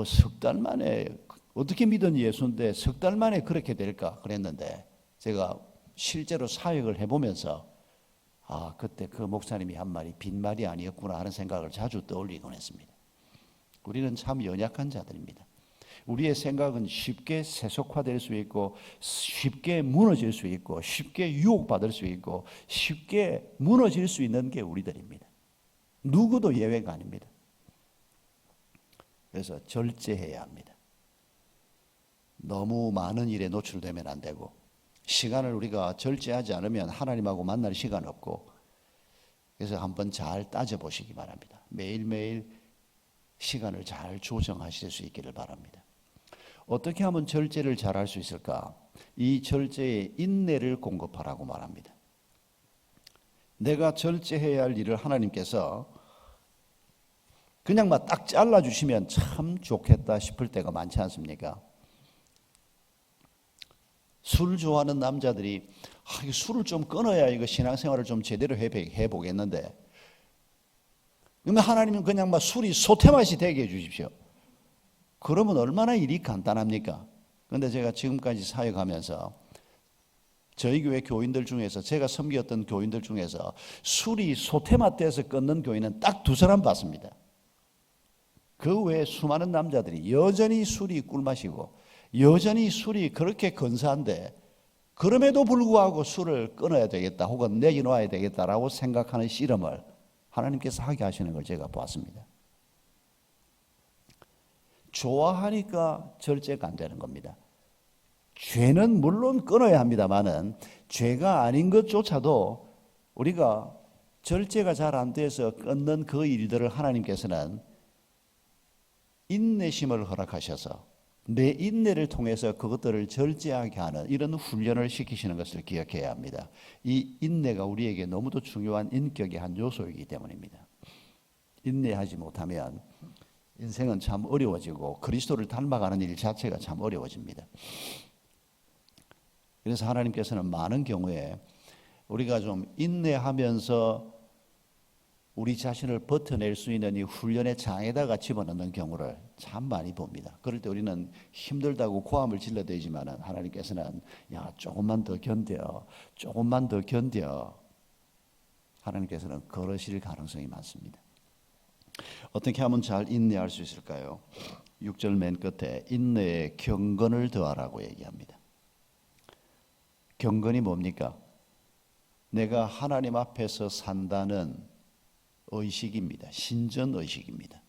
석 달 만에 어떻게 믿은 예수인데 석 달 만에 그렇게 될까 그랬는데, 제가 실제로 사역을 해보면서 그때 그 목사님이 한 말이 빈말이 아니었구나 하는 생각을 자주 떠올리곤 했습니다. 우리는 참 연약한 자들입니다. 우리의 생각은 쉽게 세속화될 수 있고, 쉽게 무너질 수 있고, 쉽게 유혹받을 수 있고, 쉽게 무너질 수 있는 게 우리들입니다. 누구도 예외가 아닙니다. 그래서 절제해야 합니다. 너무 많은 일에 노출되면 안 되고, 시간을 우리가 절제하지 않으면 하나님하고 만날 시간 없고, 그래서 한번 잘 따져보시기 바랍니다. 매일매일 시간을 잘 조정하실 수 있기를 바랍니다. 어떻게 하면 절제를 잘할 수 있을까? 이 절제에 인내를 공급하라고 말합니다. 내가 절제해야 할 일을 하나님께서 그냥 딱 잘라주시면 참 좋겠다 싶을 때가 많지 않습니까? 술 좋아하는 남자들이 술을 좀 끊어야 이거 신앙생활을 좀 제대로 해보겠는데, 그러면 하나님은 그냥 술이 소태맛이 되게 해주십시오. 그러면 얼마나 일이 간단합니까? 그런데 제가 지금까지 사역하면서 저희 교회 교인들 중에서, 제가 섬겼던 교인들 중에서 술이 소태맛 돼서 끊는 교인은 딱 2사람 봤습니다. 그 외에 수많은 남자들이 여전히 술이 꿀맛이고 여전히 술이 그렇게 근사한데, 그럼에도 불구하고 술을 끊어야 되겠다 혹은 내려놔야 되겠다라고 생각하는 씨름을 하나님께서 하게 하시는 걸 제가 보았습니다. 좋아하니까 절제가 안 되는 겁니다. 죄는 물론 끊어야 합니다만은 죄가 아닌 것조차도 우리가 절제가 잘 안 돼서 끊는 그 일들을 하나님께서는 인내심을 허락하셔서 내 인내를 통해서 그것들을 절제하게 하는 이런 훈련을 시키시는 것을 기억해야 합니다. 이 인내가 우리에게 너무도 중요한 인격의 한 요소이기 때문입니다. 인내하지 못하면 인생은 참 어려워지고 그리스도를 닮아가는 일 자체가 참 어려워집니다. 그래서 하나님께서는 많은 경우에 우리가 좀 인내하면서 우리 자신을 버텨낼 수 있는 이 훈련의 장에다가 집어넣는 경우를 참 많이 봅니다. 그럴 때 우리는 힘들다고 고함을 질러대지만 하나님께서는 야, 조금만 더 견뎌, 조금만 더 견뎌. 하나님께서는 그러실 가능성이 많습니다. 어떻게 하면 잘 인내할 수 있을까요? 6절 맨 끝에 인내에 경건을 더하라고 얘기합니다. 경건이 뭡니까? 내가 하나님 앞에서 산다는 의식입니다. 신전 의식입니다.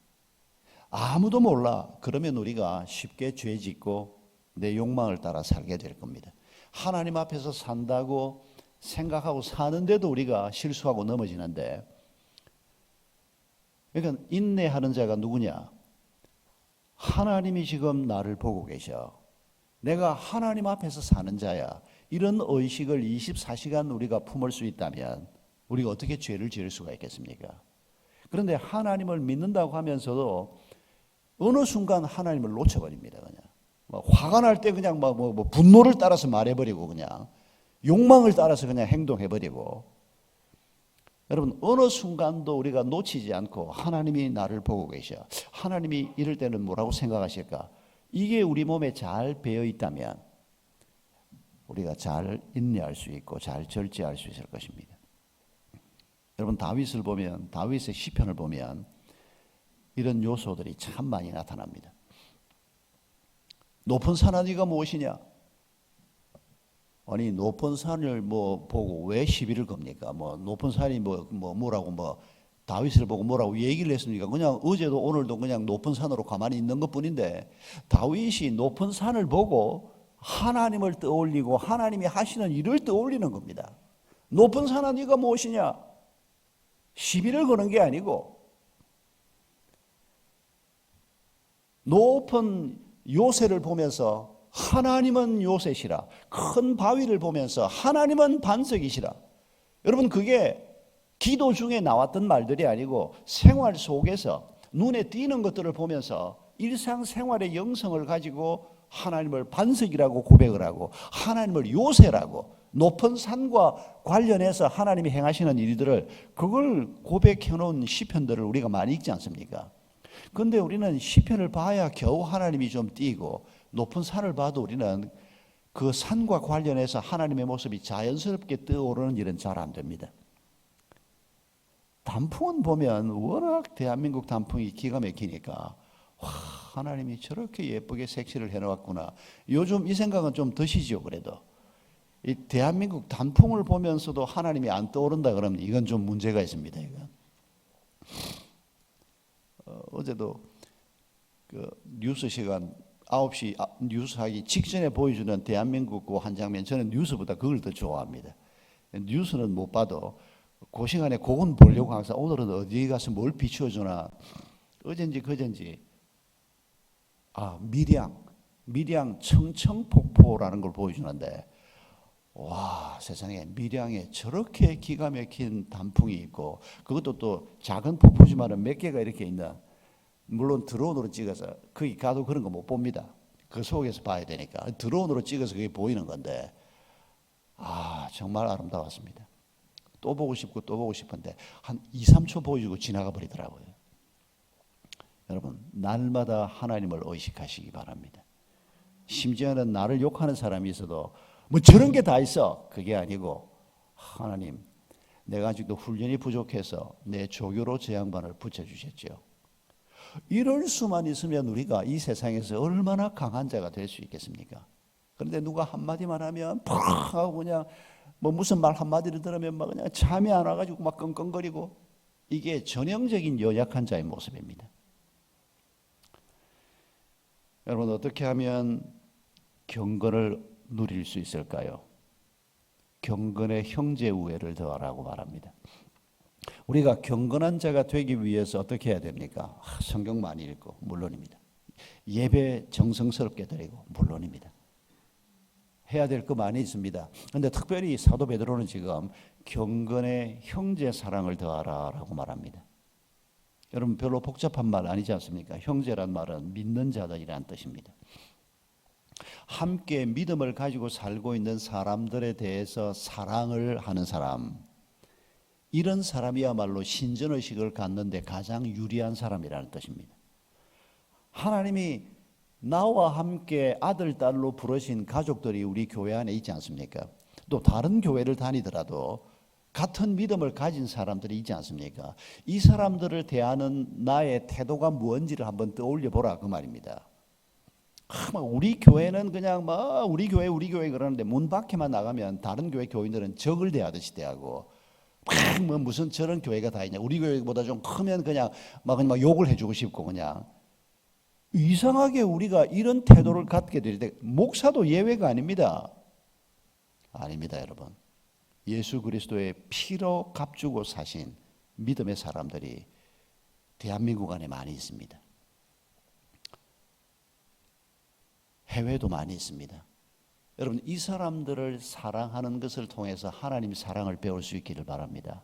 아무도 몰라. 그러면 우리가 쉽게 죄 짓고 내 욕망을 따라 살게 될 겁니다. 하나님 앞에서 산다고 생각하고 사는데도 우리가 실수하고 넘어지는데, 그러니까 인내하는 자가 누구냐? 하나님이 지금 나를 보고 계셔. 내가 하나님 앞에서 사는 자야. 이런 의식을 24시간 우리가 품을 수 있다면 우리가 어떻게 죄를 지을 수가 있겠습니까? 그런데 하나님을 믿는다고 하면서도 어느 순간 하나님을 놓쳐버립니다. 그냥 화가 날 때 그냥 분노를 따라서 말해버리고 그냥 욕망을 따라서 그냥 행동해버리고, 여러분 어느 순간도 우리가 놓치지 않고 하나님이 나를 보고 계셔. 하나님이 이럴 때는 뭐라고 생각하실까? 이게 우리 몸에 잘 배어 있다면 우리가 잘 인내할 수 있고 잘 절제할 수 있을 것입니다. 여러분 다윗을 보면, 다윗의 시편을 보면 이런 요소들이 참 많이 나타납니다. 높은 산 하나가 무엇이냐? 아니 높은 산을 보고 왜 시비를 겁니까? 높은 산이 뭐라고 다윗을 보고 뭐라고 얘기를 했습니까? 그냥 어제도 오늘도 그냥 높은 산으로 가만히 있는 것뿐인데, 다윗이 높은 산을 보고 하나님을 떠올리고 하나님이 하시는 일을 떠올리는 겁니다. 높은 산 하나가 무엇이냐? 시비를 거는 게 아니고 높은 요새를 보면서 하나님은 요새시라, 큰 바위를 보면서 하나님은 반석이시라. 여러분 그게 기도 중에 나왔던 말들이 아니고 생활 속에서 눈에 띄는 것들을 보면서 일상생활의 영성을 가지고 하나님을 반석이라고 고백을 하고 하나님을 요새라고, 높은 산과 관련해서 하나님이 행하시는 일들을 그걸 고백해 놓은 시편들을 우리가 많이 읽지 않습니까? 그런데 우리는 시편을 봐야 겨우 하나님이 좀 띄고, 높은 산을 봐도 우리는 그 산과 관련해서 하나님의 모습이 자연스럽게 떠오르는 일은 잘 안 됩니다. 단풍은 보면 워낙 대한민국 단풍이 기가 막히니까 와, 하나님이 저렇게 예쁘게 색칠을 해놓았구나. 요즘 이 생각은 좀 드시죠. 그래도 이 대한민국 단풍을 보면서도 하나님이 안 떠오른다 그러면 이건 좀 문제가 있습니다. 이건. 어제도 그 뉴스 시간 9시 뉴스 하기 직전에 보여주는 대한민국 그 한 장면, 저는 뉴스보다 그걸 더 좋아합니다. 뉴스는 못 봐도 그 시간에 그건 보려고 항상 오늘은 어디에 가서 뭘 비추어주나, 어젠지 그젠지 밀양 청청폭포라는 걸 보여주는데, 와, 세상에 밀양에 저렇게 기가 막힌 단풍이 있고, 그것도 또 작은 폭포지만은 몇 개가 이렇게 있는, 물론 드론으로 찍어서 거기 가도 그런 거 못 봅니다. 그 속에서 봐야 되니까 드론으로 찍어서 그게 보이는 건데, 정말 아름다웠습니다. 또 보고 싶고 또 보고 싶은데 한 2, 3초 보여주고 지나가 버리더라고요. 여러분 날마다 하나님을 의식하시기 바랍니다. 심지어는 나를 욕하는 사람이 있어도 뭐 저런 게 다 있어, 그게 아니고 하나님, 내가 아직도 훈련이 부족해서 내 조교로 저 양반을 붙여주셨죠. 이럴 수만 있으면 우리가 이 세상에서 얼마나 강한 자가 될 수 있겠습니까? 그런데 누가 한마디만 하면 팍 하고 그냥 무슨 말 한마디를 들으면 그냥 잠이 안 와가지고 막 끙끙거리고, 이게 전형적인 연약한 자의 모습입니다. 여러분 어떻게 하면 경건을 누릴 수 있을까요? 경건의 형제 우애를 더하라고 말합니다. 우리가 경건한 자가 되기 위해서 어떻게 해야 됩니까? 성경 많이 읽고 물론입니다. 예배 정성스럽게 드리고 물론입니다. 해야 될 거 많이 있습니다. 그런데 특별히 사도 베드로는 지금 경건의 형제 사랑을 더하라라고 말합니다. 여러분 별로 복잡한 말 아니지 않습니까? 형제란 말은 믿는 자들이라는 뜻입니다. 함께 믿음을 가지고 살고 있는 사람들에 대해서 사랑을 하는 사람, 이런 사람이야말로 신전의식을 갖는데 가장 유리한 사람이라는 뜻입니다. 하나님이 나와 함께 아들, 딸로 부르신 가족들이 우리 교회 안에 있지 않습니까? 또 다른 교회를 다니더라도 같은 믿음을 가진 사람들이 있지 않습니까? 이 사람들을 대하는 나의 태도가 뭔지를 한번 떠올려 보라 그 말입니다. 우리 교회는 그냥 우리 교회 그러는데 문 밖에만 나가면 다른 교회 교인들은 적을 대하듯이 대하고 무슨 저런 교회가 다 있냐, 우리 교회보다 좀 크면 그냥 막 욕을 해주고 싶고, 그냥 이상하게 우리가 이런 태도를 갖게 될 때, 목사도 예외가 아닙니다. 아닙니다, 여러분. 예수 그리스도의 피로 값주고 사신 믿음의 사람들이 대한민국 안에 많이 있습니다. 해외도 많이 있습니다. 여러분, 이 사람들을 사랑하는 것을 통해서 하나님의 사랑을 배울 수 있기를 바랍니다.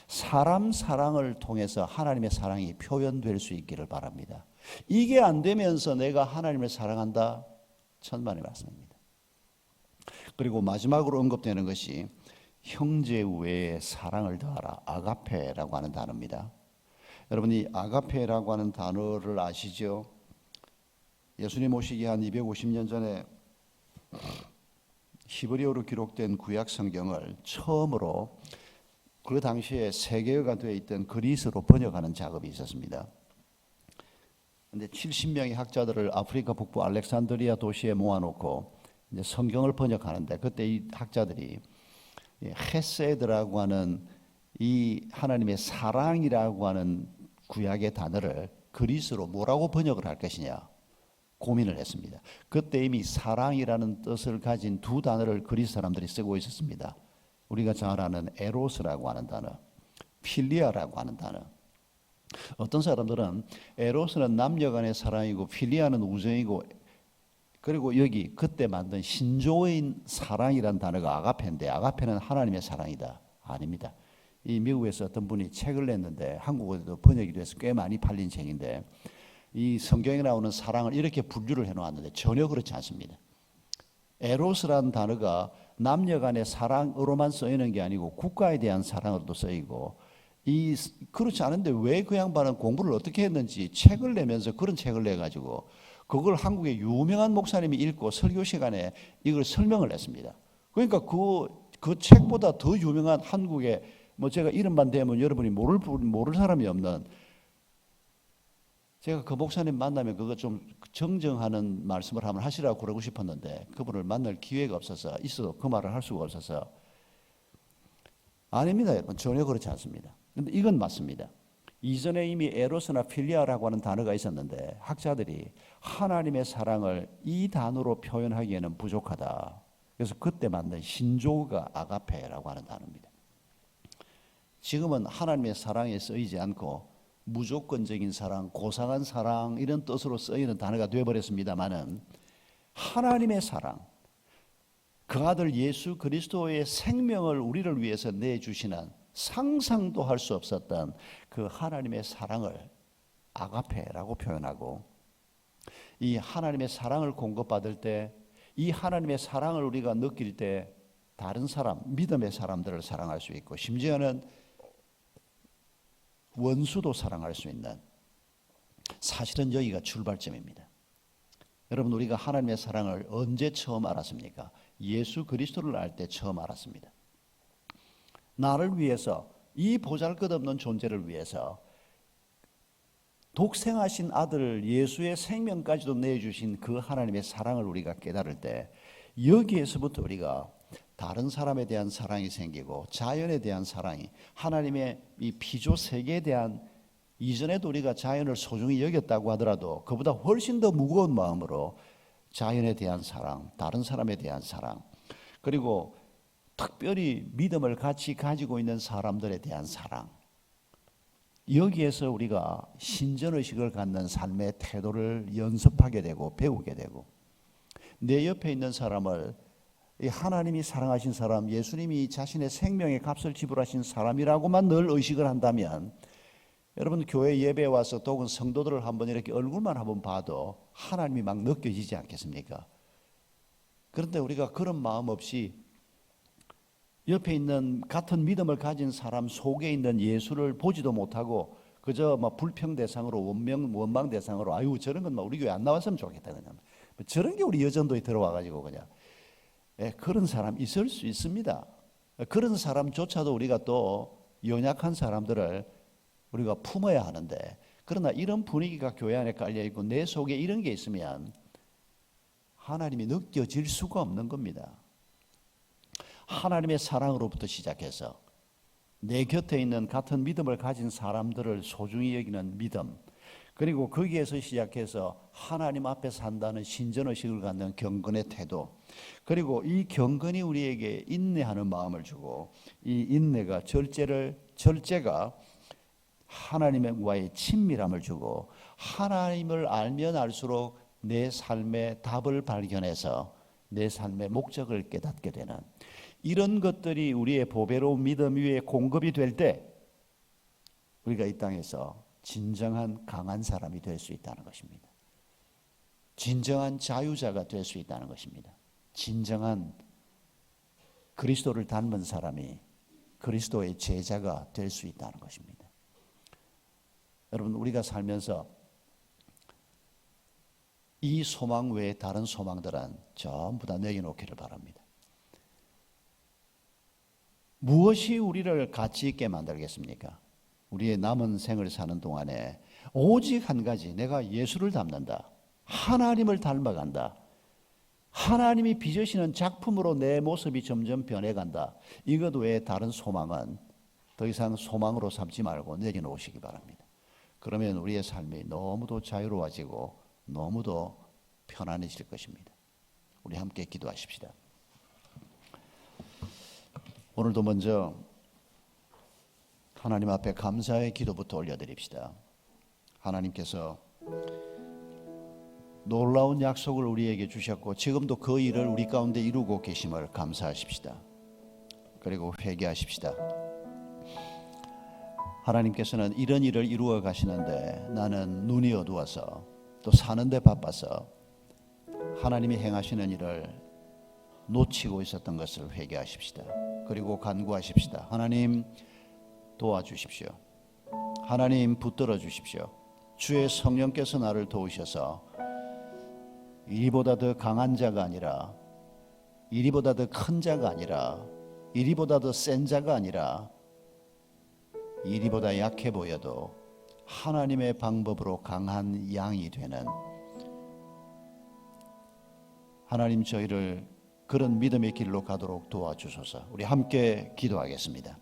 사람 사랑을 통해서 하나님의 사랑이 표현될 수 있기를 바랍니다. 이게 안 되면서 내가 하나님을 사랑한다? 천만의 말씀입니다. 그리고 마지막으로 언급되는 것이 형제 외에 사랑을 더하라, 아가페라고 하는 단어입니다. 여러분, 이 아가페라고 하는 단어를 아시죠? 예수님 오시기 한 250년 전에 히브리어로 기록된 구약 성경을 처음으로 그 당시에 세계어가 되어 있던 그리스로 번역하는 작업이 있었습니다. 그런데 70명의 학자들을 아프리카 북부 알렉산드리아 도시에 모아놓고 이제 성경을 번역하는데, 그때 이 학자들이 헤세드라고 하는 이 하나님의 사랑이라고 하는 구약의 단어를 그리스로 뭐라고 번역을 할 것이냐 고민을 했습니다. 그때 이미 사랑이라는 뜻을 가진 두 단어를 그리스 사람들이 쓰고 있었습니다. 우리가 잘 아는 에로스라고 하는 단어, 필리아라고 하는 단어. 어떤 사람들은 에로스는 남녀 간의 사랑이고 필리아는 우정이고, 그리고 여기 그때 만든 신조어인 사랑이라는 단어가 아가페인데, 아가페는 하나님의 사랑이다. 아닙니다. 이 미국에서 어떤 분이 책을 냈는데 한국어에도 번역이 돼서 꽤 많이 팔린 책인데, 이 성경에 나오는 사랑을 이렇게 분류를 해놓았는데 전혀 그렇지 않습니다. 에로스라는 단어가 남녀 간의 사랑으로만 쓰이는 게 아니고 국가에 대한 사랑으로도 쓰이고, 그렇지 않은데 왜 그 양반은 공부를 어떻게 했는지 책을 내면서 그런 책을 내가지고 그걸 한국의 유명한 목사님이 읽고 설교 시간에 이걸 설명을 했습니다. 그러니까 그 책보다 더 유명한 한국의 제가 이름만 대면 여러분이 모를 사람이 없는, 제가 그 목사님 만나면 그거 좀 정정하는 말씀을 한번 하시라고 그러고 싶었는데 그분을 만날 기회가 없어서, 있어도 그 말을 할 수가 없어서. 아닙니다, 여러분. 전혀 그렇지 않습니다. 근데 이건 맞습니다. 이전에 이미 에로스나 필리아라고 하는 단어가 있었는데 학자들이 하나님의 사랑을 이 단어로 표현하기에는 부족하다. 그래서 그때 만든 신조어가 아가페라고 하는 단어입니다. 지금은 하나님의 사랑에 쓰이지 않고 무조건적인 사랑, 고상한 사랑 이런 뜻으로 쓰이는 단어가 되어버렸습니다마는, 하나님의 사랑, 그 아들 예수 그리스도의 생명을 우리를 위해서 내주시는 상상도 할 수 없었던 그 하나님의 사랑을 아가페라고 표현하고, 이 하나님의 사랑을 공급받을 때, 이 하나님의 사랑을 우리가 느낄 때 다른 사람, 믿음의 사람들을 사랑할 수 있고, 심지어는 원수도 사랑할 수 있는, 사실은 여기가 출발점입니다. 여러분, 우리가 하나님의 사랑을 언제 처음 알았습니까? 예수 그리스도를 알 때 처음 알았습니다. 나를 위해서, 이 보잘것없는 존재를 위해서 독생하신 아들 예수의 생명까지도 내주신 그 하나님의 사랑을 우리가 깨달을 때, 여기에서부터 우리가 다른 사람에 대한 사랑이 생기고, 자연에 대한 사랑이, 하나님의 이 피조 세계에 대한, 이전에도 우리가 자연을 소중히 여겼다고 하더라도 그보다 훨씬 더 무거운 마음으로 자연에 대한 사랑, 다른 사람에 대한 사랑, 그리고 특별히 믿음을 같이 가지고 있는 사람들에 대한 사랑, 여기에서 우리가 신전의식을 갖는 삶의 태도를 연습하게 되고 배우게 되고, 내 옆에 있는 사람을 하나님이 사랑하신 사람, 예수님이 자신의 생명의 값을 지불하신 사람이라고만 늘 의식을 한다면, 여러분 교회 예배에 와서 또 성도들을 한번 이렇게 얼굴만 한번 봐도 하나님이 막 느껴지지 않겠습니까? 그런데 우리가 그런 마음 없이 옆에 있는 같은 믿음을 가진 사람 속에 있는 예수를 보지도 못하고 그저 막 불평 대상으로 원망 대상으로 아유 저런 건 막 우리 교회 안 나왔으면 좋겠다 그냥 저런 게 우리 여전도에 들어와 가지고 그냥 그런 사람 있을 수 있습니다. 그런 사람조차도 우리가 또 연약한 사람들을 우리가 품어야 하는데 그러나 이런 분위기가 교회 안에 깔려 있고 내 속에 이런 게 있으면 하나님이 느껴질 수가 없는 겁니다. 하나님의 사랑으로부터 시작해서 내 곁에 있는 같은 믿음을 가진 사람들을 소중히 여기는 믿음, 그리고 거기에서 시작해서 하나님 앞에 산다는 신전의식을 갖는 경건의 태도, 그리고 이 경건이 우리에게 인내하는 마음을 주고 이 인내가 절제가 하나님과의 친밀함을 주고 하나님을 알면 알수록 내 삶의 답을 발견해서 내 삶의 목적을 깨닫게 되는 이런 것들이 우리의 보배로운 믿음 위에 공급이 될 때 우리가 이 땅에서 진정한 강한 사람이 될 수 있다는 것입니다. 진정한 자유자가 될 수 있다는 것입니다. 진정한 그리스도를 닮은 사람이 그리스도의 제자가 될 수 있다는 것입니다. 여러분 우리가 살면서 이 소망 외에 다른 소망들은 전부 다 내려놓기를 바랍니다. 무엇이 우리를 가치 있게 만들겠습니까? 우리의 남은 생을 사는 동안에 오직 한 가지, 내가 예수를 닮는다. 하나님을 닮아간다. 하나님이 빚으시는 작품으로 내 모습이 점점 변해간다. 이것 외에 다른 소망은 더 이상 소망으로 삼지 말고 내려놓으시기 바랍니다. 그러면 우리의 삶이 너무도 자유로워지고 너무도 편안해질 것입니다. 우리 함께 기도하십시다. 오늘도 먼저 하나님 앞에 감사의 기도부터 올려드립시다. 하나님께서 놀라운 약속을 우리에게 주셨고 지금도 그 일을 우리 가운데 이루고 계심을 감사하십시다. 그리고 회개하십시다. 하나님께서는 이런 일을 이루어 가시는데 나는 눈이 어두워서 또 사는데 바빠서 하나님이 행하시는 일을 놓치고 있었던 것을 회개하십시다. 그리고 간구하십시다. 하나님 도와주십시오. 하나님 붙들어 주십시오. 주의 성령께서 나를 도우셔서 이리보다 더 강한 자가 아니라 이리보다 더 큰 자가 아니라 이리보다 더 센 자가 아니라 이리보다 약해 보여도 하나님의 방법으로 강한 양이 되는 하나님 저희를 그런 믿음의 길로 가도록 도와주소서. 우리 함께 기도하겠습니다.